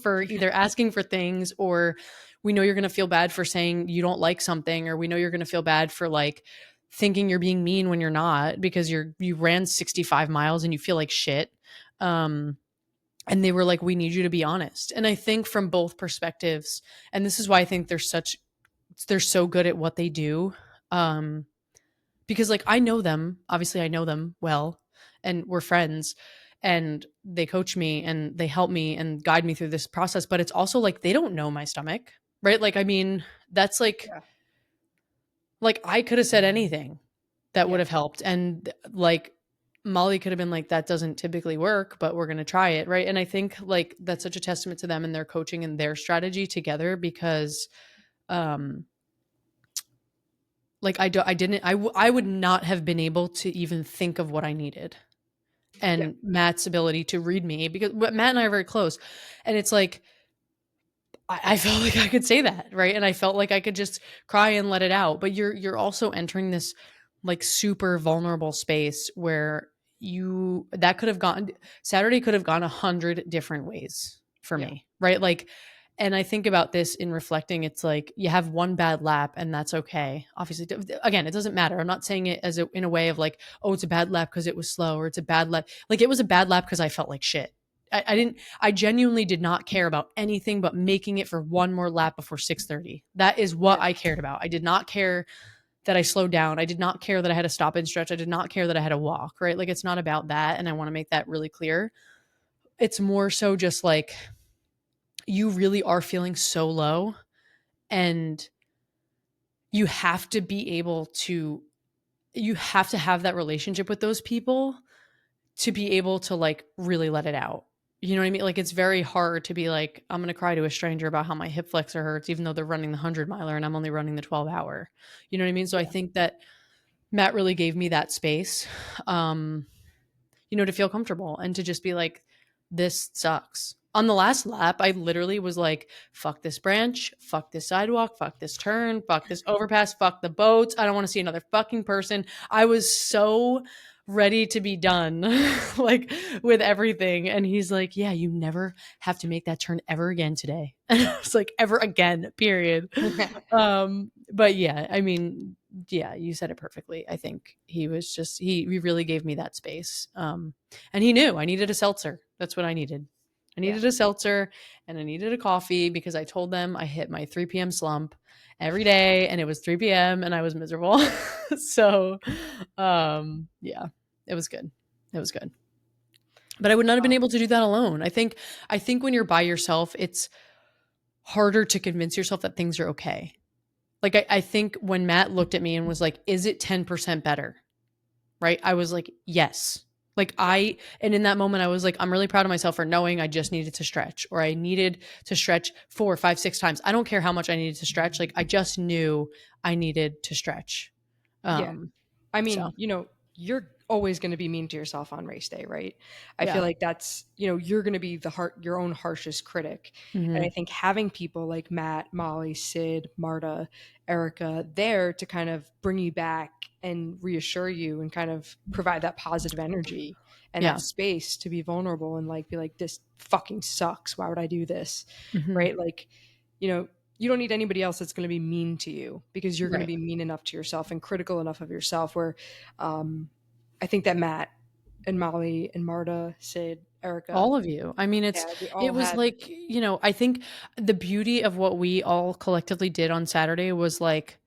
for either asking for things or we know you're going to feel bad for saying you don't like something or we know you're going to feel bad for like thinking you're being mean when you're not because you ran 65 miles and you feel like shit." Um and they were like, "We need you to be honest." And I think from both perspectives, and this is why I think they're so good at what they do. Um because like I know them, obviously I know them well and we're friends and they coach me and they help me and guide me through this process, but it's also like they don't know my stomach, right? Like I mean, that's Yeah. like I could have said anything that would Yeah. have helped and like Molly could have been like that doesn't typically work, but we're going to try it, right? And I think like that's such a testament to them and their coaching and their strategy together because um like I didn't I would not have been able to even think of what I needed Yeah. and Matt's ability to read me because Matt and I are very close. And it's like I felt like I could say that, right? And I felt like I could just cry and let it out. But you're also entering this like super vulnerable space where you that could have gone Saturday could have gone 100 different ways for Yeah. me, right? Like, and I think about this in reflecting. It's like you have one bad lap, and that's okay. Obviously, again, it doesn't matter. I'm not saying it as in a way of like, oh, it's a bad lap because it was slow, or it's a bad lap. Like it was a bad lap because I felt like shit. I didn't. I genuinely did not care about anything but making it for one more lap before 6:30. That is what Yeah. I cared about. I did not care that I slowed down. I did not care that I had to stop and stretch. I did not care that I had to walk. Right? Like it's not about that, and I want to make that really clear. It's more so just like you really are feeling so low, and you have to be able to. You have to have that relationship with those people to be able to like really let it out. You know what I mean? Like it's very hard to be like, I'm gonna cry to a stranger about how my hip flexor hurts, even though they're running the 100 miler and I'm only running the 12 hour. You know what I mean? So I Yeah. think that Matt really gave me that space, to feel comfortable and to just be like, this sucks. On the last lap, I literally was like, fuck this branch, fuck this sidewalk, fuck this turn, fuck this overpass, fuck the boats. I don't want to see another fucking person. I was so ready to be done, like with everything. And he's like, yeah, you never have to make that turn ever again today. And I was like, ever again, period. But yeah, I mean, yeah, you said it perfectly. I think he was just he really gave me that space. And he knew I needed a seltzer. That's what I needed. I Yeah. needed a seltzer and I needed a coffee because I told them I hit my 3 p.m. slump every day and it was 3 p.m. and I was miserable. So, yeah, it was good. It was good. But I would not have been Um, able to do that alone. I think when you're by yourself, it's harder to convince yourself that things are okay. Like I think when Matt looked at me and was like, "Is it 10% better?" Right? I was like, "Yes." yeah. And in that moment, I was like, I'm really proud of myself for knowing I just needed to stretch, or I needed to stretch 4, 5, 6 times. I don't care how much I needed to stretch. Like, I just knew I needed to stretch. Yeah. Um, I so mean, you're always going to be mean to yourself on race day, right? I feel yeah. like that's, you're going to be your own harshest critic. And I Hmm. think having people like Matt, Molly, Sid, Marta, Erica there to kind of bring you back and reassure you and kind of provide that positive energy and that Yeah. space to be vulnerable and like be like, this fucking sucks. Why would I do this? Hmm. Right? Like, you know, you don't need anybody else that's going to be mean to you because you're going to Right. be mean enough to yourself and critical enough of yourself where um, I think that Matt and Molly and Marta, Sid, Erica, All of you. I mean, yeah, we it all was had, like, I think the beauty of what we all collectively did on Saturday was like,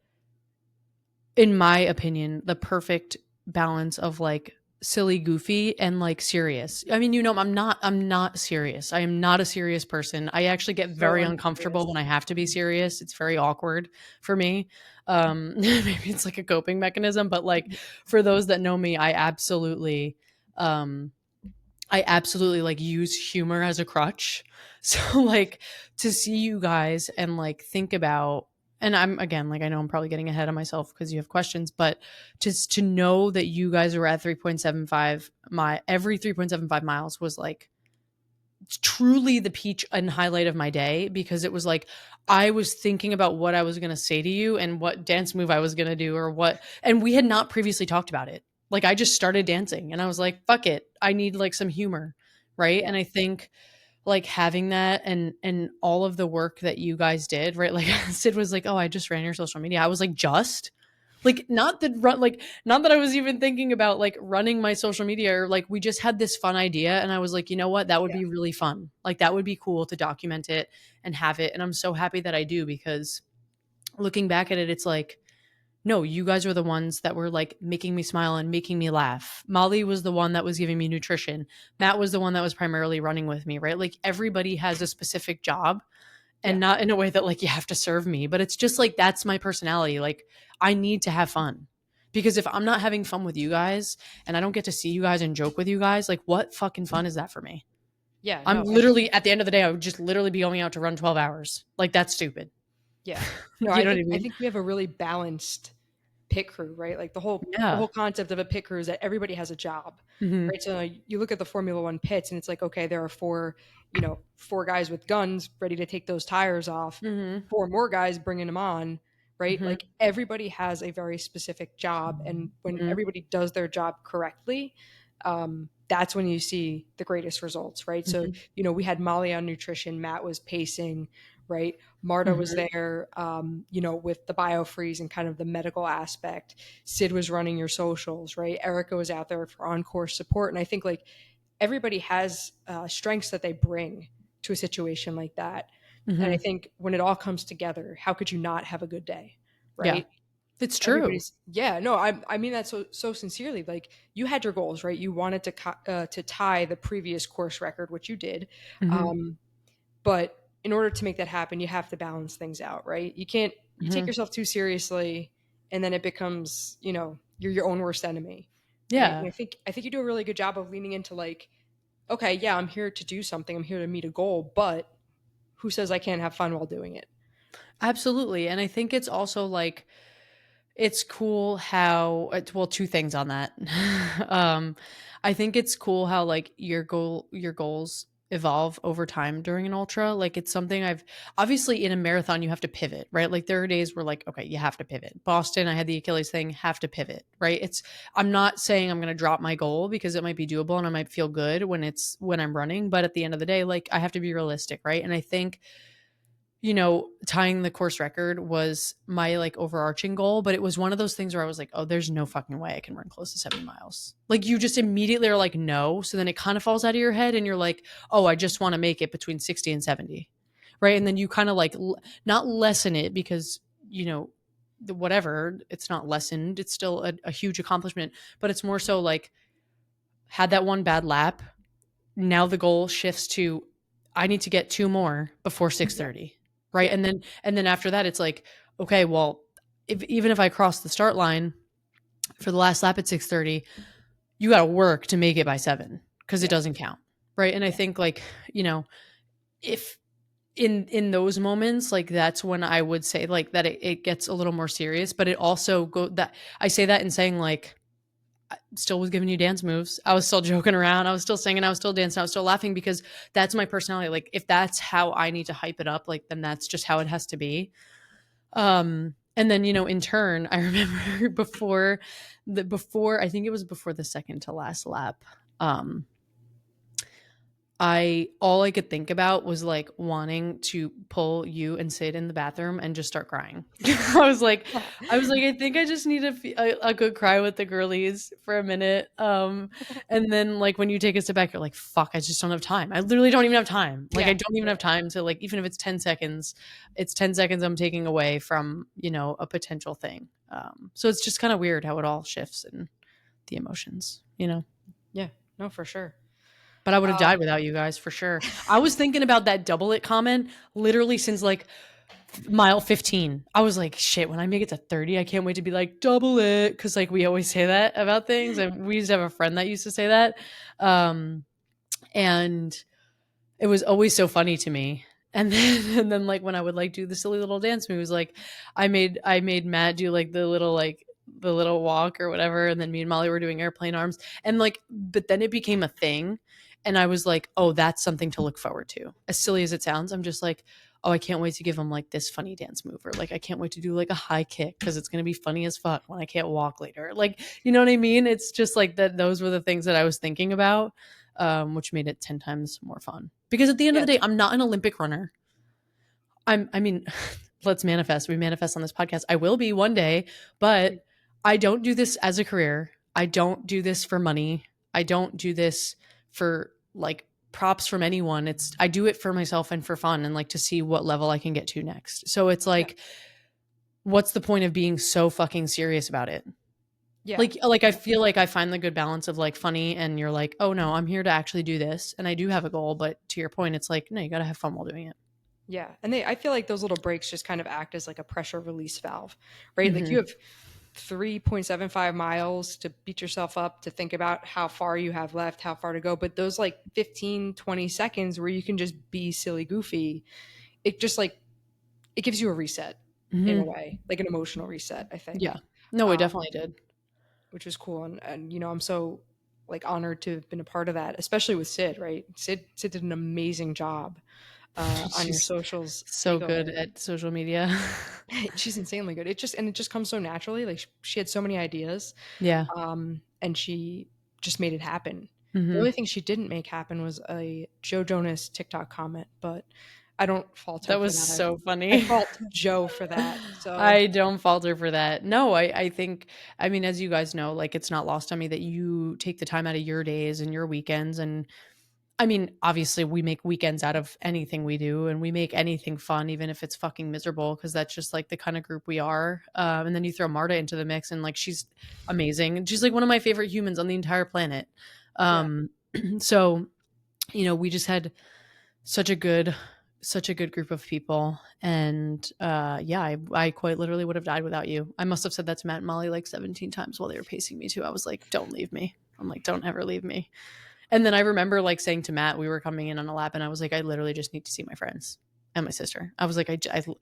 in my opinion, the perfect balance of like silly, goofy, and like serious. I mean, I'm not serious. I am not a serious person. I actually get so very unserious. uncomfortable when I have to be serious. It's very awkward for me. Maybe it's like a coping mechanism, but like for those that know me, um, I absolutely like use humor as a crutch. So like to see you guys and like think about, and I'm again like I know I'm probably getting ahead of myself because you have questions, but just to know that you guys were at 3.75 every 3.75 miles was like truly the peach and highlight of my day, because it was like I was thinking about what I was going to say to you and what dance move I was going to do, or what, and we had not previously talked about it. Like I just started dancing and I was like, fuck it, I need like some humor, right? Yeah, And I think like having that and all of the work that you guys did, right? Like Sid was like, "Oh, I just ran your social media." I was like, "Just?" Like not that I was even thinking about like running my social media, or like we just had this fun idea and I was like, "You know what? That would yeah, be really fun. Like that would be cool to document it and have it." And I'm so happy that I do, because looking back at it, it's like, no, you guys were the ones that were like making me smile and making me laugh. Molly was the one that was giving me nutrition. Matt was the one that was primarily running with me, right? Like everybody has a specific job, yeah, and not in a way that like you have to serve me, but it's just like that's my personality. Like I need to have fun. Because if I'm not having fun with you guys and I don't get to see you guys and joke with you guys, like what fucking fun is that for me? yeah. I'm No, literally at the end of the day, I would just literally be going out to run 12 hours. Like that's stupid. yeah, no. You I know what I think I mean? think we have a really balanced pit crew, right? Like the Yeah. whole concept of a pit crew is that everybody has a job, Mhm. right? So you look at the Formula One pits, and it's like, okay, there are four guys with guns ready to take those tires off, Mhm. four more guys bringing them on, right? Mhm. Like everybody has a very specific job, and when Mhm. everybody does their job correctly, that's when you see the greatest results, right? So Mhm. we had Molly on nutrition, Matt was pacing, right? Marta was Mhm. there, with the biofreeze and kind of the medical aspect. Sid was running your socials, right? Erica was out there for on-course support, and I think like everybody has strengths that they bring to a situation like that. And I Mhm. think when it all comes together, how could you not have a good day, Yeah. right? It's true. Everybody's yeah, no, I mean that so sincerely. Like you had your goals, right? You wanted to tie the previous course record, which you did. Mhm. Um, but in order to make that happen, you have to balance things out, right? You take Mhm. yourself too seriously, and then it becomes, you're your own worst enemy, right? And Yeah. I think you do a really good job of leaning into like, okay, yeah, I'm here to do something, I'm here to meet a goal, but who says I can't have fun while doing it? Absolutely. And I think it's also like it's cool how well, two things on that. I think it's cool how like your goals evolve over time during an ultra. Like it's something I've obviously in a marathon you have to pivot, right? Like there are days where like okay, you have to pivot. Boston, I had the Achilles thing, have to pivot, right? It's I'm not saying I'm going to drop my goal because it might be doable and I might feel good when I'm running, but at the end of the day like I have to be realistic, right? And I think tying the course record was my like overarching goal, but it was one of those things where I was like, oh, there's no fucking way I can run close to 70 miles. Like you just immediately are like, no. So then it kind of falls out of your head and you're like, oh, I just want to make it between 60 and 70. Right. And then you kind of like not lessen it because, whatever, it's not lessened. It's still a huge accomplishment, but it's more so like had that one bad lap. Now the goal shifts to I need to get two more before Yeah, 6:30. Right? yeah, And then after that it's like, okay, well, even if I cross the start line for the last lap at 6:30, you got to work to make it by 7 because it yeah, doesn't count. Right? And I yeah, think like, if in those moments like that's when I would say like that it gets a little more serious, but it also go that I say that in saying like still was giving you dance moves. I was still joking around. I was still singing. I was still dancing. I was still laughing because that's my personality. Like if that's how I need to hype it up, like then that's just how it has to be. And then in turn, I remember before I think it was before the second to last lap. Um, I all I could think about was like wanting to pull you and sit in the bathroom and just start crying. I was like, I think I just need a good cry with the girlies for a minute. And then like when you take a step back, you're like, fuck, I just don't have time. I literally don't even have time. Like I yeah, don't even have time to like even if it's 10 seconds, it's 10 seconds I'm taking away from a potential thing. So it's just kind of weird how it all shifts and the emotions. yeah. No, for sure. But I would have died Um, without you guys for sure. I was thinking about that double it comment literally since like mile 15. I was like, shit, when I make it to 30, I can't wait to be like double it. Cause like we always say that about things. And we used to have a friend that used to say that. And it was always so funny to me. And then like when I would like do the silly little dance moves, like I made Matt do like the little walk or whatever, and then me and Molly were doing airplane arms, and like but then it became a thing, and I was like, oh, that's something to look forward to. As silly as it sounds, I'm just like, oh, I can't wait to give him like this funny dance move, or like I can't wait to do like a high kick because it's gonna be funny as fuck when I can't walk later. Like you know what I mean? It's just like that. Those were the things that I was thinking about, which made it 10 times more fun. Because at the end of yeah, the day, I'm not an Olympic runner. I mean, let's manifest. We manifest on this podcast. I will be one day, but I don't do this as a career. I don't do this for money. I don't do this for like props from anyone. I do it for myself and for fun and like to see what level I can get to next. So it's yeah, like, what's the point of being so fucking serious about it? yeah, Like I yeah. feel like I find the good balance of like funny and you're like, oh no, I'm here to actually do this. And I do have a goal, but to your point, it's like, no, you gotta have fun while doing it. Yeah, and I feel like those little breaks just kind of act as like a pressure release valve, right? Like you Hmm. have 3.75 miles to beat yourself up to think about how far you have left, how far to go, but those like 15, 20 seconds where you can just be silly goofy, it just like it gives you a reset in a Hmm. way, like an emotional reset, I think. Yeah. No, we um, definitely did. which was cool. And you know, I'm so like honored to have been a part of that, especially with Sid. Right, Sid did an amazing job on your She's socials so good takeover. at social media. She's insanely good. It just comes so naturally. Like she had so many ideas, Yeah. and she just made it happen. The Hmm. only thing she didn't make happen was a Joe Jonas TikTok comment, but I don't fault her That for was that. so I funny. fault Joe for that. So, I don't falter for that. No, I think, I mean, as you guys know, like it's not lost on me that you take the time out of your days and your weekends. And I mean, obviously, we make weekends out of anything we do and we make anything fun, even if it's fucking miserable, because that's just like the kind of group we are. And then you throw Marta into the mix and like she's amazing. And she's like one of my favorite humans on the entire planet. yeah. Um, so, we just had such a good such a good group of people. And yeah, I quite literally would have died without you. I must have said that to Matt and Molly like 17 times while they were pacing me too. I was like, don't leave me. I'm like, don't ever leave me. And then I remember like saying to Matt, we were coming in on a lap and I was like, I literally just need to see my friends and my sister. I was like,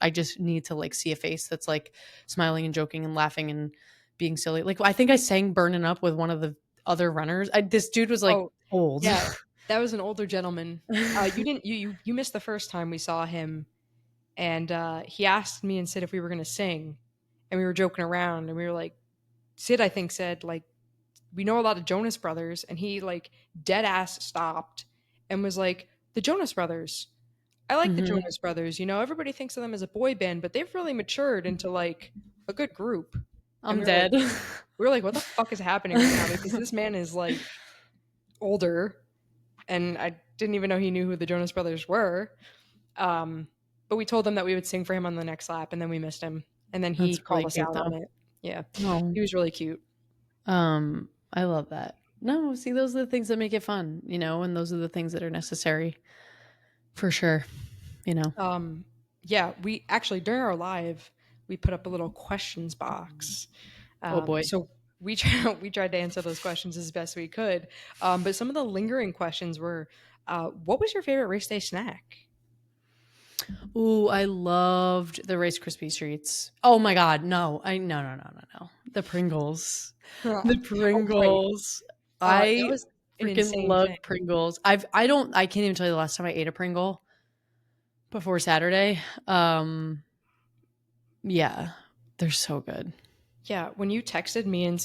I just need to like see a face that's like smiling and joking and laughing and being silly. Like I think I sang Burning Up with one of the other runners. This dude was like Oh, old. yeah. That was an older gentleman. You didn't you missed the first time we saw him, and he asked me and Sid if we were going to sing, and we were joking around, and we were like, Sid I think said like we know a lot of Jonas Brothers, and he like dead ass stopped and was like, the Jonas Brothers. I like the Hmm. Jonas Brothers. You know, everybody thinks of them as a boy band, but they've really matured into like a good group. And I'm dead. we were like, what the fuck is happening right now? Because this man is like older, and I didn't even know he knew who the Jonas Brothers were. Um, but we told him that we would sing for him on the next lap, and then we missed him, and then he That's called really us cute out on though. it. Yeah, No. he was really cute. I love that. No, see, those are the things that make it fun, and those are the things that are necessary for sure. Um, yeah, we actually during our live we put up a little questions box. Oh boy. So we tried to answer those questions as best we could. But some of the lingering questions were, what was your favorite race day snack? Ooh, I loved the Rice Krispie treats. Oh my god, no. No. The Pringles. The Oh, right. Pringles. That I was an freaking insane love thing. Pringles. I can't even tell you the last time I ate a Pringle before Saturday. Yeah. They're so good. Yeah, when you texted me and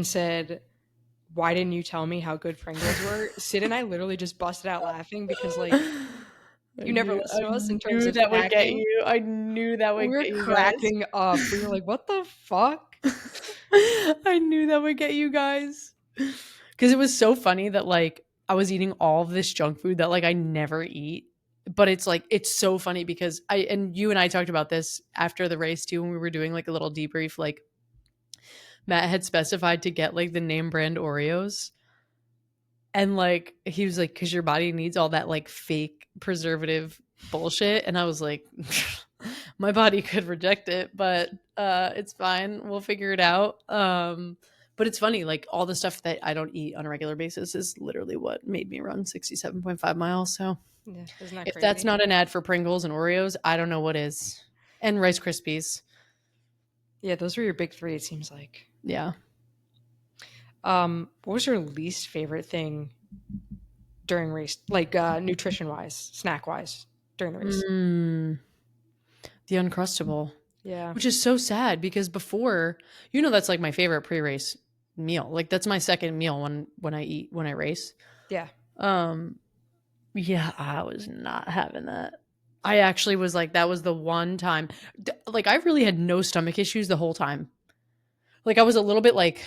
said, "Why didn't you tell me how good Pringles were?" Sid and I literally just busted out laughing because like I you never knew I listen to us in terms knew of that would get snacking. you. I knew that We would were get you guys. cracking up. We were like, "What the fuck?" I knew that would get you guys. Because it was so funny that like I was eating all of this junk food that like I never eat. But it's like it's so funny because you and I talked about this after the race too when we were doing like a little debrief. Like Matt had specified to get like the name brand Oreos. And like he was like, because your body needs all that like fake preservative bullshit. And I was like, my body could reject it, but it's fine. We'll figure it out. But it's funny, like all the stuff that I don't eat on a regular basis is literally what made me run 67.5 miles. So Yeah, isn't that if that's crazy? not an ad for Pringles and Oreos, I don't know what is. And Rice Krispies. Yeah, those were your big three, it seems like. Yeah. What was your least favorite thing during race, like nutrition wise, snack wise, during the race? Mm, the Uncrustable. Yeah, Which is so sad because before, that's like my favorite pre-race meal. Like that's my second meal when I race. yeah, Um yeah, I was not having that. I actually was like that was the one time like I really had no stomach issues the whole time. Like I was a little bit like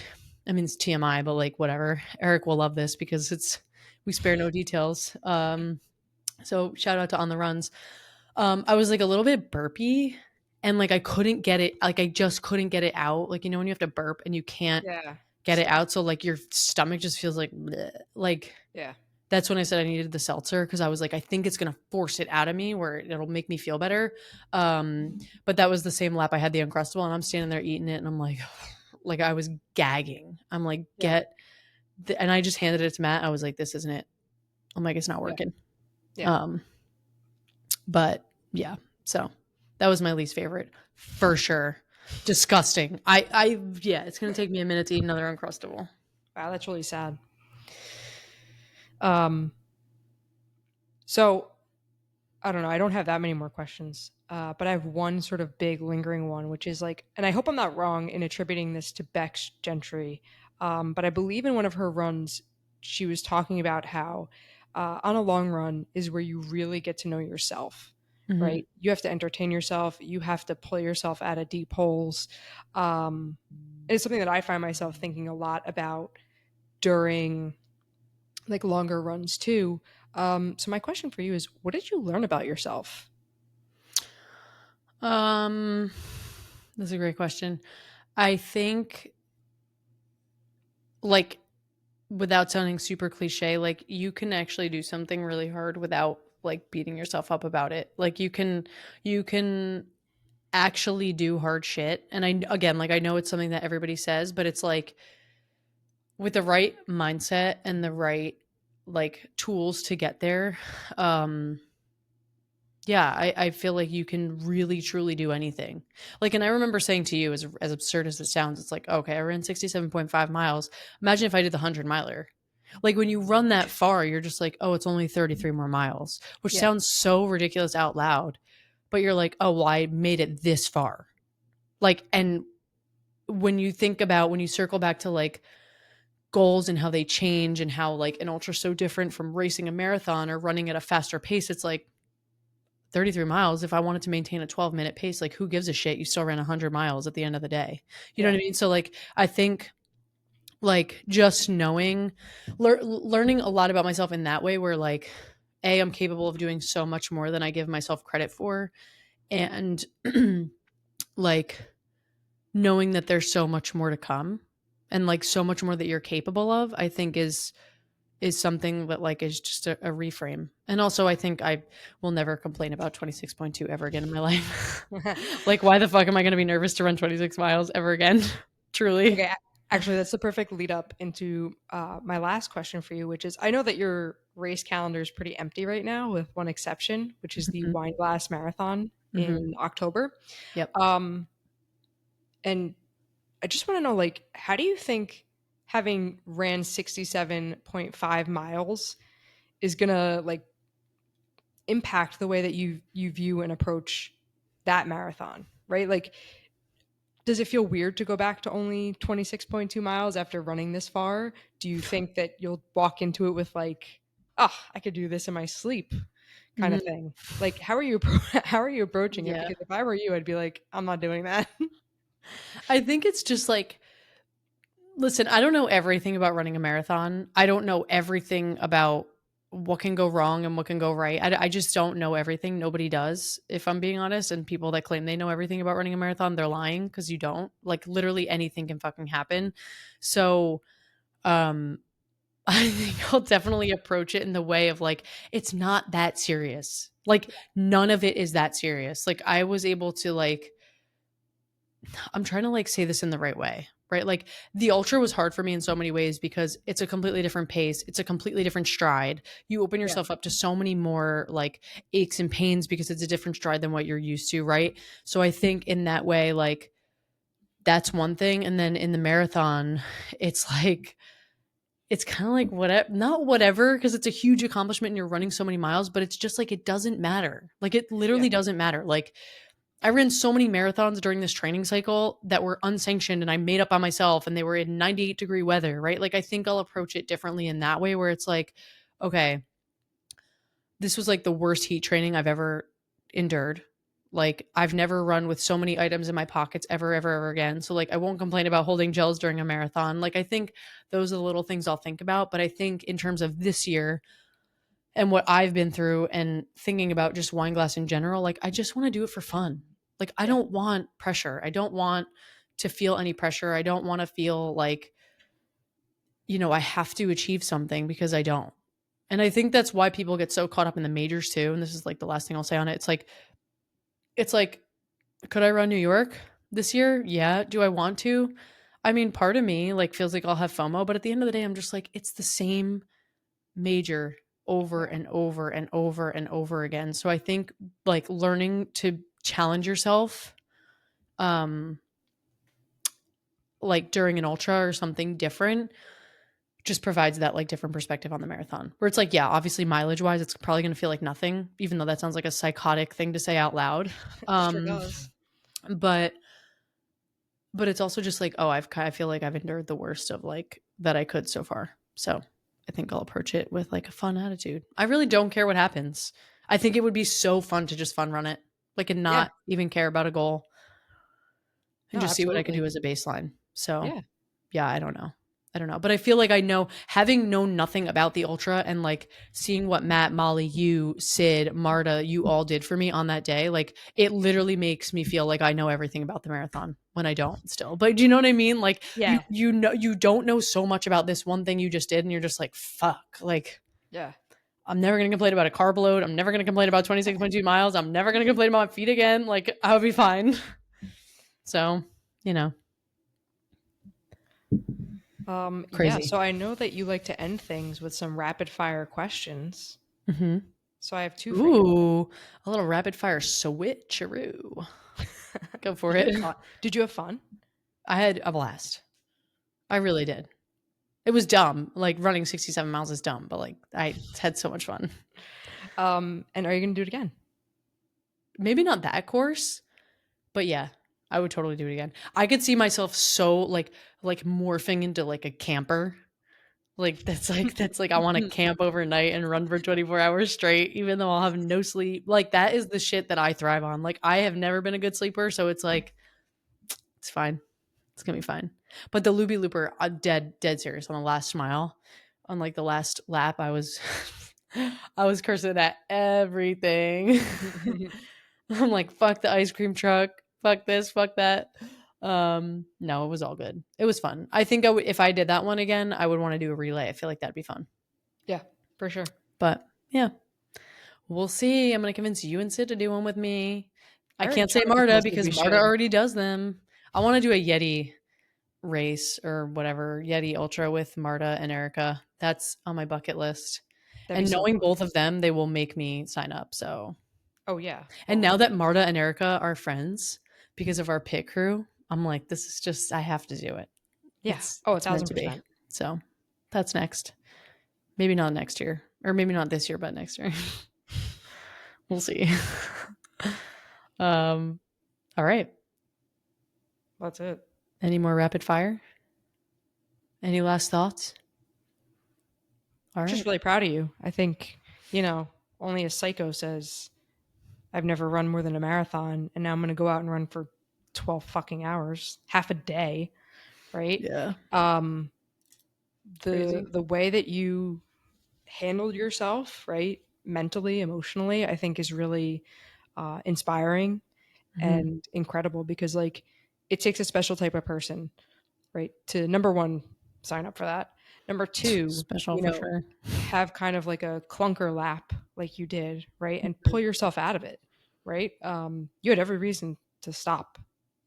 I mean it's TMI but like whatever. Eric will love this because we spare no details. So shout out to On the Runs. I was like a little bit burpy and like I couldn't get it like I just couldn't get it out. Like when you have to burp and you can't yeah, get it stuff. out so like your stomach just feels like bleh. Like Yeah, that's when I said I needed the seltzer because I was like I think it's going to force it out of me where it'll make me feel better. But that was the same lap I had the Uncrustable and I'm standing there eating it and I'm like like I was gagging. I'm like yeah, and I just handed it to Matt. I was like this isn't it. I'm like it's not yeah, working. yeah. Um But yeah, so that was my least favorite for sure. Disgusting. Yeah, it's gonna take me a minute to eat another Uncrustable. Wow, that's really sad. Um, so I don't know. I don't have that many more questions, but I have one sort of big lingering one, which is like, and I hope I'm not wrong in attributing this to Bex Gentry, but I believe in one of her runs, she was talking about how on a long run is where you really get to know yourself, Mhm. right? You have to entertain yourself. You have to pull yourself out of deep holes. It's something that I find myself thinking a lot about during like longer runs too. So my question for you is, what did you learn about yourself? Um, that's a great question. I think, like, without sounding super cliche, like, you can actually do something really hard without, like, beating yourself up about it. Like, you can actually do hard shit, and I again, like, I know it's something that everybody says, but it's like, with the right mindset and the right, like, tools to get there, um, yeah, I feel like you can really truly do anything. Like, and I remember saying to you, as absurd as it sounds, it's like, okay, I ran 67.5 miles. Imagine if I did the 100 miler. Like, when you run that far, you're just like, oh, it's only 33 more miles, which Yeah, sounds so ridiculous out loud. But you're like, oh, well, I made it this far. Like, and when you circle back to like goals and how they change and how like an ultra so different from racing a marathon or running at a faster pace, it's like, 33 miles, if I wanted to maintain a 12-minute pace, like, who gives a shit? You still ran 100 miles at the end of the day. You know what yeah, I mean? So, like, I think, like, just knowing, learning a lot about myself in that way, where, like, A, I'm capable of doing so much more than I give myself credit for. And, like, knowing that there's so much more to come and, like, so much more that you're capable of, I think is something that, like, is just a reframe. And also, I think I will never complain about 26.2 ever again in my life. Like, why the fuck am I going to be nervous to run 26 miles ever again? Truly. okay. Actually, that's the perfect lead up into my last question for you, which is I know that your race calendar is pretty empty right now, with one exception, which is the Mhm. Wine Glass Marathon Mhm. in October. Yep. Um, and I just want to know, like, how do you think having ran 67.5 miles is gonna like impact the way that you view and approach that marathon, right? Like, does it feel weird to go back to only 26.2 miles after running this far? Do you think that you'll walk into it with like, oh, I could do this in my sleep kind of Mhm. thing? Like, how are you how are you approaching it? Yeah. Because if I were you, I'd be like, I'm not doing that. I think it's just like, listen, I don't know everything about running a marathon. I don't know everything about what can go wrong and what can go right. I just don't know everything. Nobody does, if I'm being honest. And people that claim they know everything about running a marathon, they're lying, because you don't. Like, literally anything can fucking happen. So, um, I think I'll definitely approach it in the way of like, it's not that serious. Like, none of it is that serious. Like, I was able to, like, I'm trying to, like, say this in the right way, right? Like, the ultra was hard for me in so many ways because it's a completely different pace. It's a completely different stride. You open Yeah, yourself up to so many more like aches and pains because it's a different stride than what you're used to, right? So I think in that way, like, that's one thing. And then in the marathon, it's like, it's kind of like whatever, not whatever, because it's a huge accomplishment and you're running so many miles, but it's just like, it doesn't matter. Like, it yeah, literally doesn't matter. Like, I ran so many marathons during this training cycle that were unsanctioned and I made up by myself, and they were in 98-degree weather, right? Like, I think I'll approach it differently in that way, where it's like, okay, this was like the worst heat training I've ever endured. Like, I've never run with so many items in my pockets ever, ever, ever again. So, like, I won't complain about holding gels during a marathon. Like, I think those are the little things I'll think about. But I think in terms of this year and what I've been through and thinking about just wine glass in general, like, I just want to do it for fun. Like, I yeah, don't want pressure. I don't want to feel any pressure. I don't want to feel like, I have to achieve something, because I don't. And I think that's why people get so caught up in the majors too. And this is like the last thing I'll say on it. It's like, could I run New York this year? Yeah. Do I want to? I mean, part of me like feels like I'll have FOMO, but at the end of the day, I'm just like, it's the same major over yeah. and over and over and over again. So I think, like, learning to challenge yourself, um like during an ultra or something different just provides that like different perspective on the marathon. Where it's like, yeah, obviously mileage wise, it's probably going to feel like nothing, even though that sounds like a psychotic thing to say out loud. Sure Um, does. but it's also just like, oh, I feel like I've endured the worst of like that I could so far. So I think I'll approach it with like a fun attitude. I really don't care what happens. I think it would be so fun to just fun run it, like, and Yeah. not even care about a goal and No, just see what I could do absolutely. as a baseline. So Yeah. yeah, I don't know. I don't know. But I feel like I know, having known nothing about the ultra and like seeing what Matt, Molly, you, Sid, Marta, you all did for me on that day, like it literally makes me feel like I know everything about the marathon when I don't still. But do you know what I mean? Like Yeah. you know you don't know so much about this one thing you just did and you're just like, fuck. Like Yeah. I'm never gonna complain about a carb load. I'm never gonna complain about 26.2 miles. I'm never gonna complain about my feet again. Like I'll be fine. So, you know, Yeah, crazy. so I know that you like to end things with some rapid fire questions. Hmm. So I have two for you. Ooh, a little rapid fire switcheroo. Go for Did you it. have fun? Did you have fun? I had a blast. I really did. It was dumb. Like running 67 miles is dumb, but like I had so much fun. And are you gonna do it again? Maybe not that course, but yeah, I would totally do it again. I could see myself so like morphing into like a camper. Like that's like I want to camp overnight and run for 24 hours straight, even though I'll have no sleep. Like that is the shit that I thrive on. Like I have never been a good sleeper, so it's like it's fine. It's gonna be fine. But the Loopy Looper, I'm dead serious. On the last mile, on like the last lap, I was I was cursing at everything. I'm like, fuck the ice cream truck, fuck this, fuck that. No, it was all good. It was fun. I think I would, if I did that one again, I would want to do a relay. I feel like that'd be fun. Yeah, for sure. But yeah, we'll see. I'm gonna convince you and Sid to do one with me. I I already can't say told Marta Sid because we Marta should. already does them. I want to do a Yeti race or whatever, Yeti Ultra with Marta and Erica. That's on my bucket list. That'd be And so knowing fun. both of them, they will make me sign up. So, Oh yeah. and Well, now that Marta and Erica are friends because of our pit crew, I'm like, this is just, I have to do it. yeah. Oh, a It's meant thousand to be. percent. So that's next. Maybe not next year, or maybe not this year, but next year. We'll see. um, all right. That's it. Any more rapid fire? Any last thoughts? All Just right. really proud of you. I think, you know, only a psycho says I've never run more than a marathon, and now I'm gonna go out and run for 12 fucking hours, half a day, right? Yeah. Um, the Crazy. the way that you handled yourself, right, mentally, emotionally, I think is really inspiring Hmm. and incredible because like it takes a special type of person, right, to number one sign up for that. Number two, Special you for know, sure. have kind of like a clunker lap like you did, right, and pull yourself out of it, right. You had every reason to stop.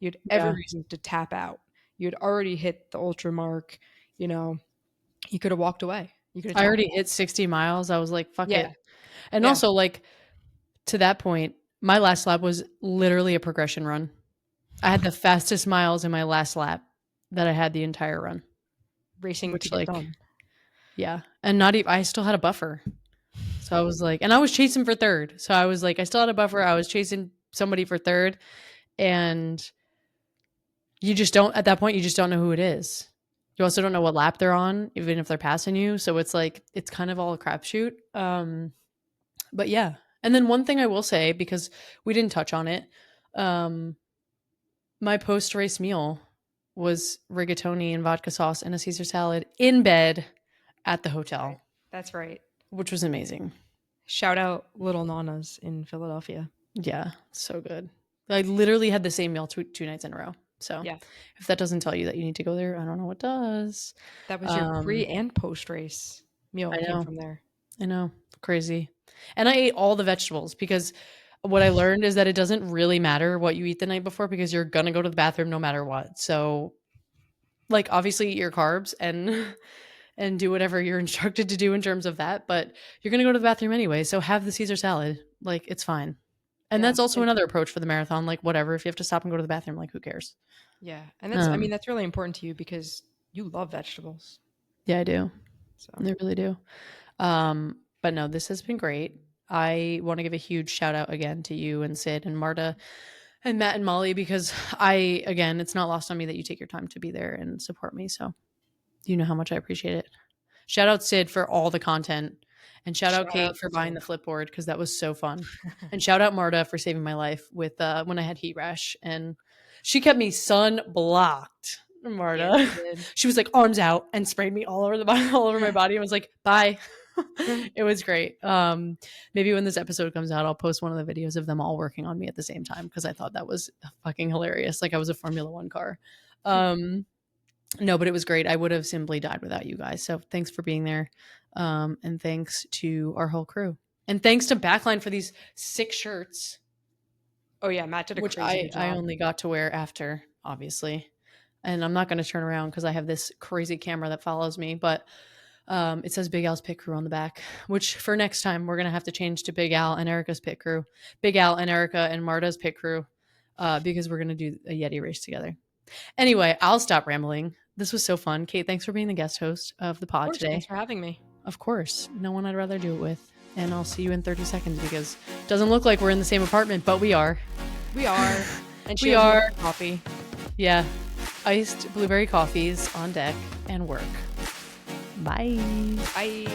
You had every Yeah. reason to tap out. You had already hit the ultra mark. You know, you could have walked away. You could have I tapped already out. hit 60 miles. I was like, fuck Yeah, it. And yeah. also, like, to that point, my last lap was literally a progression run. I had the fastest miles in my last lap that I had the entire run, Racing to which, get like, done. yeah. And not even, I still had a buffer. So I was like, and I was chasing for third. So I was like, I still had a buffer. I was chasing somebody for third. And you just don't, at that point, you just don't know who it is. You also don't know what lap they're on, even if they're passing you. So it's like, it's kind of all a crapshoot. But yeah. And then one thing I will say, because we didn't touch on it, um, my post race meal was rigatoni and vodka sauce and a Caesar salad in bed at the Right. hotel, That's right. which was amazing. Shout out Little Nanas in Philadelphia. Yeah, so good. I literally had the same meal two nights in a row. So Yeah. if that doesn't tell you that you need to go there, I don't know what does. That was your pre Um, and post race meal I came know, from there. I know, crazy. And I ate all the vegetables because what I learned is that it doesn't really matter what you eat the night before because you're gonna go to the bathroom no matter what. So like obviously eat your carbs and and do whatever you're instructed to do in terms of that, but you're going to go to the bathroom anyway, so have the Caesar salad. Like it's fine. And Yeah. that's also And another approach for the marathon, like whatever, if you have to stop and go to the bathroom, like who cares? Yeah, and that's I mean that's really important to you because you love vegetables. Yeah, I do. So I really do. But no, this has been great. I want to give a huge shout out again to you and Sid and Marta and Matt and Molly because again, it's not lost on me that you take your time to be there and support me. So you know how much I appreciate it. Shout out Sid for all the content. And shout out shout Kate out for buying to the flipboard because that was so fun. And shout out Marta for saving my life with when I had heat rash. And she kept me sun blocked. yeah, Marta. she did. She was like arms out and sprayed me all over the body, all over my body. And was like, bye. It was great. Maybe when this episode comes out, I'll post one of the videos of them all working on me at the same time because I thought that was fucking hilarious. Like I was a Formula One car. No, but it was great. I would have simply died without you guys. So thanks for being there. And thanks to our whole crew. And thanks to Backline for these 6 shirts, Oh yeah, Matt did a which crazy good I job. only got to wear after, obviously. And I'm not going to turn around because I have this crazy camera that follows me. But it says Big Al's Pit Crew on the back, which for next time, we're going to have to change to Big Al and Erica's Pit Crew. Big Al and Erica and Marta's Pit Crew because we're going to do a Yeti race together. Anyway, I'll stop rambling. This was so fun. Kate, thanks for being the guest host of the Of pod course, thanks today. for having me. Of course. No one I'd rather do it with. And I'll see you in 30 seconds because it doesn't look like we're in the same apartment, but we are. We are. And she We has are. coffee. Yeah. Iced blueberry coffees on deck and work. Bye. Bye.